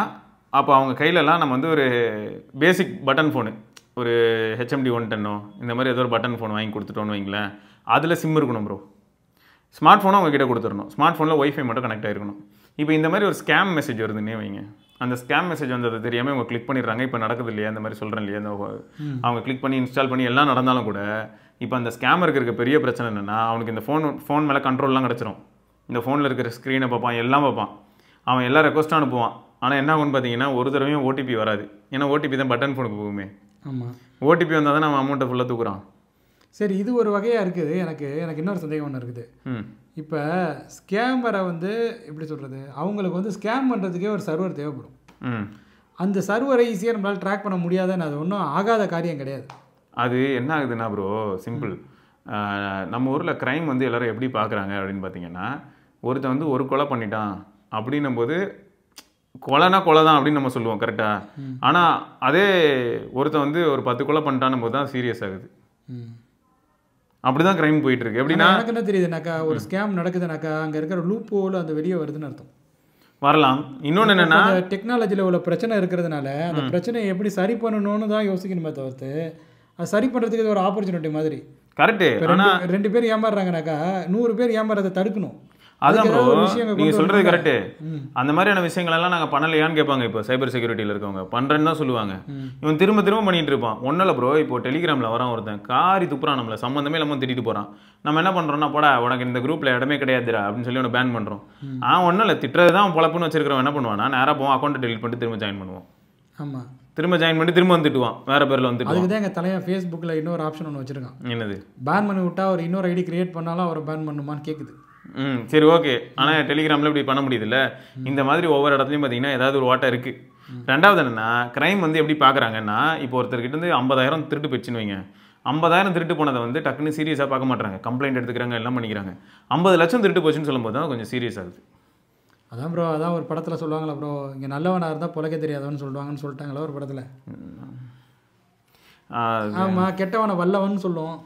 Speaker 1: அப்போ அவங்க கையிலலாம் நம்ம வந்து ஒரு பேசிக் பட்டன் ஃபோனு, ஒரு HMD 110 இந்த மாதிரி ஏதோ ஒரு பட்டன் ஃபோன் வாங்கி கொடுத்துட்டோன்னு வைங்களேன், அதில் சிம் இருக்கணும் ப்ரோ. ஸ்மார்ட் ஃபோனும் அவங்க கிட்ட கொடுத்துடணும், ஸ்மார்ட் ஃபோனில் ஒய்ஃபை மட்டும் கனெக்ட் ஆகிருக்கணும். இப்போ இந்த மாதிரி ஒரு ஸ்கேம் மெசேஜ் வருதுன்னே வைங்க, அந்த ஸ்கேம் மெசேஜ் வந்தது தெரியாமல் அவங்க கிளிக் பண்ணிடுறாங்க. இப்போ நடக்குது இல்லையா, இந்த மாதிரி சொல்கிறேன் இல்லையா, அந்த அவங்க கிளிக் பண்ணி இன்ஸ்டால் பண்ணி எல்லாம் நடந்தாலும் கூட இப்போ அந்த ஸ்கேமருக்கு இருக்க பெரிய பிரச்சனை என்னென்னா, அவனுக்கு இந்த ஃபோன் மேலே கண்ட்ரோல்லாம் கிடச்சிரும். இந்த ஃபோனில் இருக்கிற ஸ்க்ரீனை பார்ப்பான், எல்லாம் பார்ப்பான், அவன் எல்லா ரெக்வஸ்ட்டும் அனுப்புவான். ஆனால் என்ன ஆகும்னு பார்த்தீங்கன்னா ஒரு தடவையும் OTP வராது. ஏன்னா OTP தான் பட்டன் ஃபோனுக்கு போகுமே.
Speaker 2: ஆமாம்,
Speaker 1: OTP வந்தால் தான் நம்ம அமௌண்ட்டை ஃபுல்லாக தூக்குறான்.
Speaker 2: சரி, இது ஒரு வகையாக இருக்குது. எனக்கு இன்னொரு சந்தேகம் ஒன்று இருக்குது. இப்போ ஸ்கேமரை வந்து எப்படி சொல்கிறது, அவங்களுக்கு வந்து ஸ்கேம் பண்ணுறதுக்கே ஒரு சர்வர் தேவைப்படும். அந்த சர்வரை ஈஸியாக நம்மளால் ட்ராக் பண்ண முடியாதுன்னு, அது ஒன்றும் ஆகாத காரியம் கிடையாது.
Speaker 1: அது என்ன ஆகுதுன்னா ப்ரோ, சிம்பிள். நம்ம ஊரில் க்ரைம் வந்து எல்லோரும் எப்படி பார்க்குறாங்க அப்படின்னு பார்த்தீங்கன்னா, ஒருத்தன் வந்து ஒரு கொலை பண்ணிட்டான் அப்படின்னும் போது கொலைனா கொலை தான் அப்படின்னு நம்ம சொல்லுவோம், கரெக்டாக. ஆனால் அதே ஒருத்தன் வந்து ஒரு 10 கொலை பண்ணிட்டான்னும் போது தான் சீரியஸ் ஆகுது. அப்படிதான் கிரைம் போயிட்டு இருக்கு. எப்படின்னா
Speaker 2: எனக்கு என்ன தெரியுதுனாக்கா, ஒரு ஸ்கேம் நடக்குதுனாக்கா அங்கே இருக்கிற லூப் ஹோல் அந்த வெளியே வருதுன்னு அர்த்தம்.
Speaker 1: வரலாம். இன்னொன்று என்னென்னா,
Speaker 2: டெக்னாலஜியில் உள்ள பிரச்சனை இருக்கிறதுனால அந்த பிரச்சனையை எப்படி சரி பண்ணணும்னு தான் யோசிக்கணுமே தவிர்த்து அது சரி பண்ணுறதுக்கு இது ஒரு ஆப்பர்ச்சுனிட்டி மாதிரி.
Speaker 1: கரெக்டு. ஆனால்
Speaker 2: 2 பேர் ஏமாறுறாங்கனாக்கா 100 பேர் ஏமாறதை தடுக்கணும்.
Speaker 1: அதான் ப்ரோ நீங்கள் சொல்கிறது கரெக்டு. அந்த மாதிரியான விஷயங்கள் எல்லாம் நாங்கள் பண்ணலையான்னு கேட்பாங்க. இப்போ சைபர் செக்யூரிட்டியில் இருக்கவங்க பண்ணுறேன்னு தான் சொல்லுவாங்க. இவன் திரும்ப திரும்ப பண்ணிட்டு இருப்பான். ஒன்றும் இல்லை ப்ரோ, இப்போ டெலிகிராமில் வரான் ஒருத்தன் காரி துப்புறான், நம்மளை சம்மந்தமே இல்லாமல் திட்டிட்டு போகிறான். நம்ம என்ன பண்ணுறோம்னா, போடா உனக்கு இந்த குரூப்பில் இடமே கிடையாதுடா அப்படின்னு சொல்லி அவனை பேன் பண்ணுறோம். ஒன்றும் இல்லை, திட்டுறது தான் பொழப்புன்னு வச்சிருக்கிறவன் என்ன பண்ணுவான்னா, நேராக போவோம், அக்கௌண்ட்டை டெலிட் பண்ணிட்டு திரும்ப ஜாயின் பண்ணுவோம்.
Speaker 2: ஆமாம்,
Speaker 1: திரும்ப ஜாயின் பண்ணி திரும்ப வந்துட்டுவான், வேற பேரில் வந்துட்டு.
Speaker 2: அதுக்கு தான் எங்கள் தலைவன் ஃபேஸ்புக்கில் இன்னொரு ஆப்ஷன் ஒன்று வச்சிருக்கான்.
Speaker 1: என்னது?
Speaker 2: பேன் பண்ணி விட்டா ஒரு இன்னொரு ஐடி கிரியேட் பண்ணாலும் அவரை பேன் பண்ணுமான்னு கேட்குது.
Speaker 1: சரி ஓகே. ஆனால் டெலிகிராமில் இப்படி பண்ண முடியுதுல்ல. இந்த மாதிரி ஒவ்வொரு இடத்துலையும் பார்த்தீங்கன்னா ஏதாவது ஒரு ஓட்டை இருக்குது. ரெண்டாவது என்னென்னா, கிரைம் வந்து எப்படி பார்க்குறாங்கன்னா, இப்போ ஒருத்தர்கிட்ட இருந்து 50,000 திருட்டு போயிடுச்சுன்னு வைங்க. 50,000 திருட்டு போனதை வந்து டக்குன்னு சீரியஸாக பார்க்க மாட்டாங்க, கம்ப்ளைண்ட் எடுத்துக்கிறாங்க, எல்லாம் பண்ணிக்கிறாங்க. 50 லட்சம் திருட்டு போச்சுன்னு சொல்லும்போது தான் கொஞ்சம் சீரியஸ் ஆகுது.
Speaker 2: அதான் ப்ரோ, அதான் ஒரு படத்தில் சொல்லுவாங்களா ப்ரோ, இங்கே நல்லவனாக இருந்தால் பொழைக்க தெரியாதவன்னு சொல்லுவாங்கன்னு சொல்லிட்டாங்களா ஒரு படத்தில். ஆமாம், கெட்டவனை வல்லவன் சொல்லுவோம்.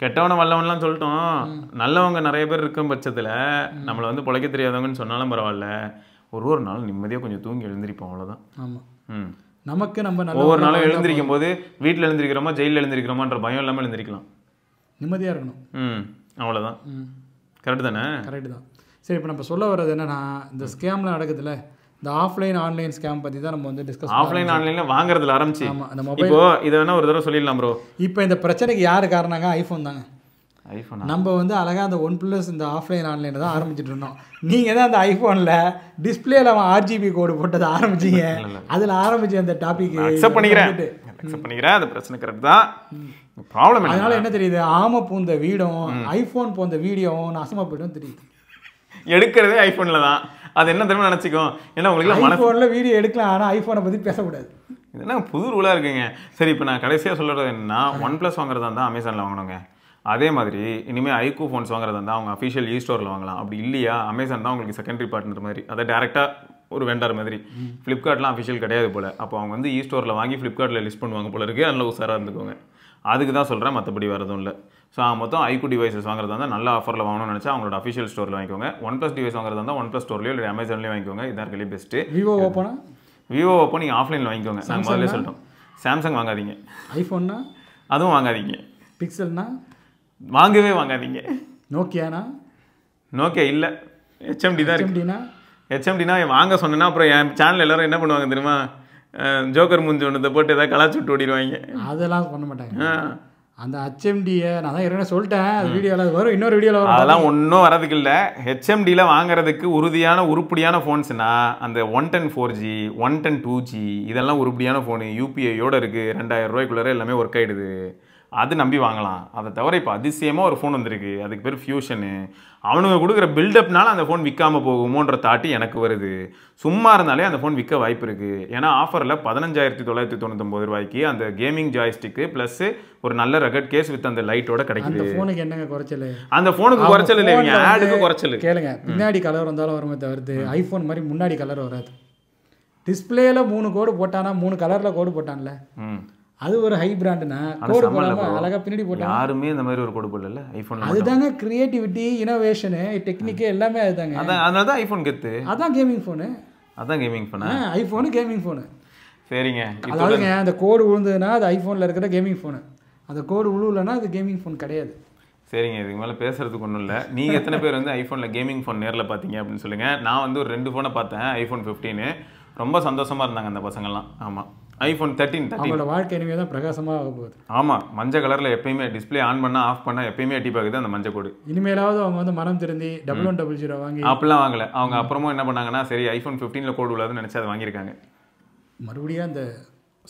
Speaker 1: கெட்டவனை வல்லவன்லாம் சொல்லிட்டோம். நல்லவங்க நிறைய பேர் இருக்கும் பட்சத்தில் நம்மளை வந்து பொழைக்க தெரியாதவங்கன்னு சொன்னாலும் பரவாயில்ல, ஒரு நாள் நிம்மதியாக கொஞ்சம் தூங்கி எழுந்திருப்போம், அவ்வளோதான்.
Speaker 2: ஆமாம், நமக்கு நம்ம
Speaker 1: ஒவ்வொரு நாளும் எழுந்திருக்கும் போது வீட்டில் எழுந்திருக்கிறோமா ஜெயிலில் எழுந்திருக்கிறோமான்ற பயம் இல்லாமல் எழுந்திருக்கலாம்,
Speaker 2: நிம்மதியாக இருக்கணும்.
Speaker 1: அவ்வளோதான். கரெக்டு தானே?
Speaker 2: கரெக்டு தான். சரி, இப்போ நம்ம சொல்ல வர்றது என்னன்னா, இந்த ஸ்கேம்லாம் நடக்குதுல்ல, இந்த ஆஃப்லைன் ஆன்லைன் ஸ்கேம் பற்றி தான் நம்ம வந்து டிஸ்கஸ்.
Speaker 1: ஆஃப்லைன் ஆன்லைனில் வாங்குறதுல ஆரம்பிச்சு இப்போ இதை வேணா ஒரு தடவை சொல்லிடலாம் ப்ரோ.
Speaker 2: இப்போ இந்த பிரச்சனைக்கு யார் காரணங்க? ஐஃபோன் தாங்க.
Speaker 1: ஐஃபோன்
Speaker 2: நம்ம வந்து அழகாக அந்த OnePlus இந்த ஆஃப்லைன் ஆன்லைனில் தான் ஆரம்பிச்சுட்டு இருந்தோம். நீங்கள் தான் அந்த ஐஃபோனில் டிஸ்பிளேல அவன் RGB கோடு போட்டதை ஆரம்பிச்சிங்க. அதில் ஆரம்பிச்சு அந்த டாபிக்
Speaker 1: அக்செப்ட் பண்ணிக்கிறேன். அந்த பிரச்சனை கரெக்ட் தான். ப்ராப்ளம்
Speaker 2: அதனால என்ன தெரியுது, ஆமை பூந்த வீடும் ஐஃபோன் பூந்த வீடியோவும் நாசமாக போய்டும் தெரியுது.
Speaker 1: எடுக்கிறதே ஐஃபோனில் தான். அது என்ன தெரியுமா நினச்சிக்கும், ஏன்னா உங்களுக்கு
Speaker 2: ஐஃபோனில் வீடியோ எடுக்கலாம், ஆனால் ஐஃபோனை பற்றி பேசக்கூடாது.
Speaker 1: இதெல்லாம் புது ரூலாக இருக்குங்க. சரி, இப்போ நான் கடைசியாக சொல்கிறது என்னன்னா, OnePlus வாங்குறதா இருந்தால் அமேசானில் வாங்கணுங்க. அதே மாதிரி இனிமேல் ஐக்கூ ஃபோன்ஸ் வாங்குறதா இருந்தால் அவங்க அஃபிஷியல் ஸ்டோரில் வாங்கலாம். அப்படி இல்லையா, அமேசான் தான் உங்களுக்கு செகண்டரி பார்ட்னர் மாதிரி, அதை டேரெக்டாக ஒரு வெண்டர் மாதிரி. ஃப்ளிப்கார்ட்லாம் அஃபிஷியல் கிடையாது போல். அப்போ அவங்க வந்து ஸ்டோரில் வாங்கி ஃப்ளிப்கார்ட்டில் லிஸ்ட் பண்ணுவாங்க போல இருக்குது. அதில் உசாராக இருந்துக்கோங்க. அதுக்கு தான் சொல்கிறேன், மற்றபடி வரதும் இல்லை. ஸோ மொத்தம் ஐக்கூ டிவைசஸ் வாங்குறதா இருந்தால் நல்ல ஆஃபரில் வாங்கணும்னு நினச்சா அவங்களோட அஃபிஷியல் ஸ்டோரில் வாங்கிக்கோங்க. OnePlus டிவைஸ் வாங்குறதா இருந்தால் OnePlus ஸ்டோர்லேயோ இல்லை அமேசான்லேயே வாங்கிக்கோங்க. இதான் இருக்கிறது பெஸ்ட்டு.
Speaker 2: விவோ ஓப்போ நீங்கள்
Speaker 1: ஆஃப்லைனில் வாங்கிக்கோங்க. நான் முதல்ல சொல்லிட்டோம், சாம்சங் வாங்காதீங்க.
Speaker 2: ஐஃபோன்னா
Speaker 1: அதுவும் வாங்காதீங்க.
Speaker 2: பிக்சல்னா
Speaker 1: வாங்கவே வாங்காதீங்க.
Speaker 2: நோக்கியா
Speaker 1: இல்லை, HMD தான் இருக்கு. HMDனா வாங்க சொன்னேன்னா அப்புறம் என் சேனல் எல்லாரும் என்ன பண்ணுவாங்க தெரியுமா, ஜோக்கர் மூஞ்சி ஒன்றத்தை போட்டு ஏதாவது கலாச்சி விட்டு ஓடிடுவாங்க.
Speaker 2: அதெல்லாம் பண்ண மாட்டாங்க. அந்த HMDயை நான் தான் ஏற்கனவே சொல்லிட்டேன், அது வீடியோவில் வரும், இன்னொரு வீடியோவில் வரும்.
Speaker 1: அதெல்லாம் ஒன்றும் வரதுக்கு இல்லை. HMDயில் வாங்குறதுக்கு உறுதியான உருப்படியான ஃபோன்ஸ்னா அந்த 110 4G 110 2G இதெல்லாம் உருப்படியான ஃபோனு, UPIயோடு இருக்குது, 2000 ரூபாய்க்குள்ளே எல்லாமே ஒர்க் ஆகிடுது. அது நம்பி வாங்கலாம். அதை தவிர இப்போ அதிசயமாக ஒரு ஃபோன் வந்திருக்கு, அதுக்கு பேர் ஃபியூஷனு. அவனுங்க கொடுக்குற பில்டப்னால அந்த ஃபோன் விற்காமல் போகுமோன்ற தாட்டி எனக்கு வருது. சும்மா இருந்தாலே அந்த ஃபோன் விற்க வாய்ப்பு இருக்குது. ஏன்னா ஆஃபரில் 15,999 ரூபாய்க்கு அந்த கேமிங் ஜாய்ஸ்டிக்கு ப்ளஸ் ஒரு நல்ல ரெகட் கேஸ் வித் அந்த லைட்டோட கிடைக்குது.
Speaker 2: அந்த ஃபோனுக்கு என்னங்க குறைச்சல்?
Speaker 1: அந்த ஃபோனுக்கு குறைச்சல் இல்லை, ஆடுக்கு குறைச்சல்.
Speaker 2: கேளுங்க, பின்னாடி கலர் வந்தாலும் வருமே தவிர்த்து ஐஃபோன் மாதிரி முன்னாடி கலர் வராது. டிஸ்பிளேல 3 கோடு போட்டானா 3 கலரில் கோடு போட்டான்ல, அது ஒரு ஹை பிராண்டுனா கோடு போடாம அழகா பின்னாடி போட்டாங்க.
Speaker 1: யாருமே இந்த மாதிரி ஒரு கோடு போடல ஐஃபோன்ல.
Speaker 2: அதுதாங்க கிரியேட்டிவிட்டி, இனோவேஷன், டெக்னிக் எல்லாமே அதுதாங்க.
Speaker 1: அதனால தான் ஐஃபோன் கெத்து.
Speaker 2: அதான் கேமிங் ஃபோனு.
Speaker 1: அதான் கேமிங் ஃபோனா?
Speaker 2: IPhone gaming phone.
Speaker 1: சரிங்க,
Speaker 2: அதாவதுங்க அந்த கோடு விழுந்ததுன்னா அது ஐஃபோனில் இருக்கிற கேமிங் ஃபோனு, அந்த கோடு விழுவலைன்னா அது கேமிங் ஃபோன் கிடையாது.
Speaker 1: சரிங்க, இதுக்கு மேலே பேசுறதுக்கு ஒன்றும் இல்லை. நீங்கள் எத்தனை பேர் வந்து ஐஃபோனில் கேமிங் ஃபோன் நேரில் பார்த்தீங்க அப்படின்னு சொல்லுங்கள். நான் வந்து ஒரு 2 ஃபோனை பார்த்தேன், ஐஃபோன் 15. ரொம்ப சந்தோஷமாக இருந்தாங்க அந்த பசங்கள்லாம். ஆமாம், ஐஃபோன் 13
Speaker 2: அவங்களோட வாழ்க்கை இனிமேல் தான் பிரகாசமாக ஆக போகுது.
Speaker 1: ஆமாம், மஞ்சள் கலரில் எப்பயுமே டிஸ்பிளே ஆன் பண்ணால் ஆஃப் பண்ணால் எப்பயுமே எட்டி பார்க்குது அந்த மஞ்சள் கோடு.
Speaker 2: இனிமேலாவது அவங்க வந்து மனம் திருந்தி 1100 வாங்கி
Speaker 1: அப்படிலாம் வாங்கலை. அவங்க அப்புறமும் என்ன பண்ணாங்கன்னா, சரி ஐஃபோன் 15 கோடு உள்ளதுன்னு நினச்சி அதை வாங்கியிருக்காங்க.
Speaker 2: மறுபடியும் அந்த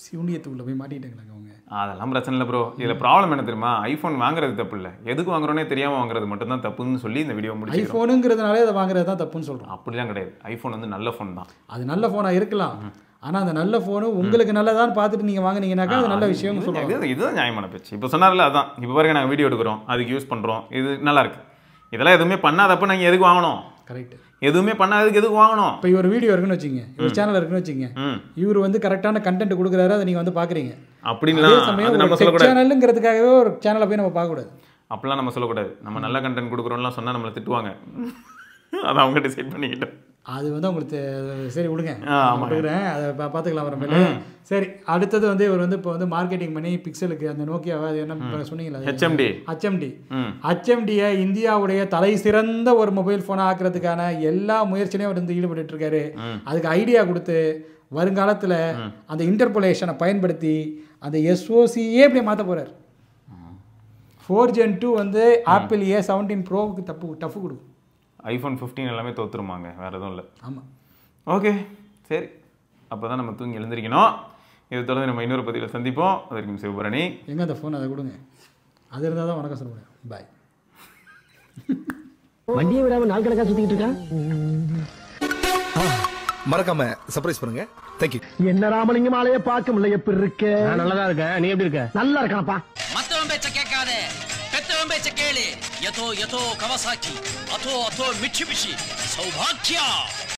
Speaker 2: சிவுண்டியத்துக்குள்ளே போய் மாட்டிட்டாங்க அவங்க.
Speaker 1: அதெல்லாம் பிரச்சனை இல்லை ப்ரோ. இதில் ப்ராப்ளம் என்ன தெரியுமா, ஐஃபோன் வாங்குறது தப்பு இல்லை, எதுக்கு வாங்குறோன்னே தெரியாமல் வாங்குறது மட்டும் தான் தப்புன்னு சொல்லி இந்த வீடியோ முடிச்சு.
Speaker 2: ஐஃபோனுங்கிறதுனாலே அதை வாங்குறது தான் தப்புன்னு சொல்கிறோம்.
Speaker 1: அப்படிலாம் கிடையாது. ஐஃபோன் வந்து நல்ல ஃபோன் தான்.
Speaker 2: அது நல்ல ஃபோனாக இருக்கலாம், ஆனால் அந்த நல்ல ஃபோனு உங்களுக்கு நல்லதான்னு பார்த்துட்டு நீங்கள் வாங்கினீங்கன்னாக்கா அது நல்ல விஷயம்னு சொல்லுவாங்க.
Speaker 1: இதுதான் நியாயமான பேச்சு. இப்போ சொன்னார்ல, அதான் இப்போ பாருங்க, நாங்கள் வீடியோ எடுக்கிறோம், அதுக்கு யூஸ் பண்ணுறோம், இது நல்லா இருக்கு. இதெல்லாம் எதுவுமே பண்ணாதப்ப நாங்கள் எதுக்கு வாங்கணும்?
Speaker 2: கரெக்ட்.
Speaker 1: எதுவுமே பண்ணாததுக்கு எதுக்கு வாங்கணும்?
Speaker 2: இப்போ இவர் வீடியோ இருக்குன்னு வச்சுங்க, இவர் சேனல் இருக்குன்னு வச்சுங்க, இவர் வந்து கரெக்டான கண்டென்ட் கொடுக்குறாரு, அதை நீங்கள் வந்து பார்க்குறீங்க அப்படின்னா நம்ம சொல்லக்கூடாது. சேனலுங்கிறதுக்காகவே ஒரு சேனலை போய் நம்ம பார்க்கக்கூடாது.
Speaker 1: அப்படிலாம் நம்ம சொல்லக்கூடாது. நம்ம நல்ல கண்டென்ட் கொடுக்குறோம்லாம் சொன்னால் நம்மளை திட்டுவாங்க. அதை அவங்க டிசைட் பண்ணிக்கிட்டோம்.
Speaker 2: அது வந்து உங்களுக்கு சரி விடுங்க விட்டுக்கிறேன், அதை பார்த்துக்கலாம் வரமேல. சரி, அடுத்தது வந்து இவர் வந்து இப்போ வந்து மார்க்கெட்டிங் பண்ணி பிக்சலுக்கு அந்த நோக்கியாவை என்ன சொன்னீங்களா, ஹெச்எம்டியை இந்தியாவுடைய தலை சிறந்த ஒரு மொபைல் ஃபோனாக ஆக்குறதுக்கான எல்லா முயற்சியிலையும் அவர் வந்து ஈடுபட்டு இருக்காரு. அதுக்கு ஐடியா கொடுத்து வருங்காலத்தில் அந்த இன்டர்போலேஷனை பயன்படுத்தி அந்த எஸ்ஓசியே இப்படியே மாற்ற போகிறார். 4 Gen 2 வந்து ஆப்பிள் A17 ப்ரோவுக்கு டஃப் கொடுக்கும்.
Speaker 1: iPhone 15 எல்லாமே தோற்றுருமாங்க, வேறு எதுவும் இல்லை.
Speaker 2: ஆமாம்,
Speaker 1: ஓகே சரி, அப்போ தான் நம்ம தூங்கி எழுந்திருக்கணும். இதை தொடர்ந்து நம்ம இன்னொரு பதிவில் சந்திப்போம். அதற்கு சிவபரணி
Speaker 2: எங்கே அந்த ஃபோன் அதை கொடுங்க, அது இருந்தால் தான் வணக்கம் சொல்ல முடியும். பாய்.
Speaker 3: வண்டியை விடாமல் நாள் கணக்காக சுற்றிக்கிட்டு இருக்கான்.
Speaker 4: மறக்காம சர்ப்ரைஸ் பண்ணுங்க. தேங்க்யூ.
Speaker 3: என்ன ராமலிங்கம் ஆலைய பார்க்க முடியல, எப்படி இருக்க? நல்லதா இருக்க, நீ எப்படி இருக்க? நல்லா இருக்கானப்பா.
Speaker 5: மத்தவன் பேச்ச கேட்காதே, பெத்தவன் பேச்ச கேளு. யதோ யதோ கவசாக்கி, அதோ அதோ மிட்சுபிஷி, சௌபாக்கியா.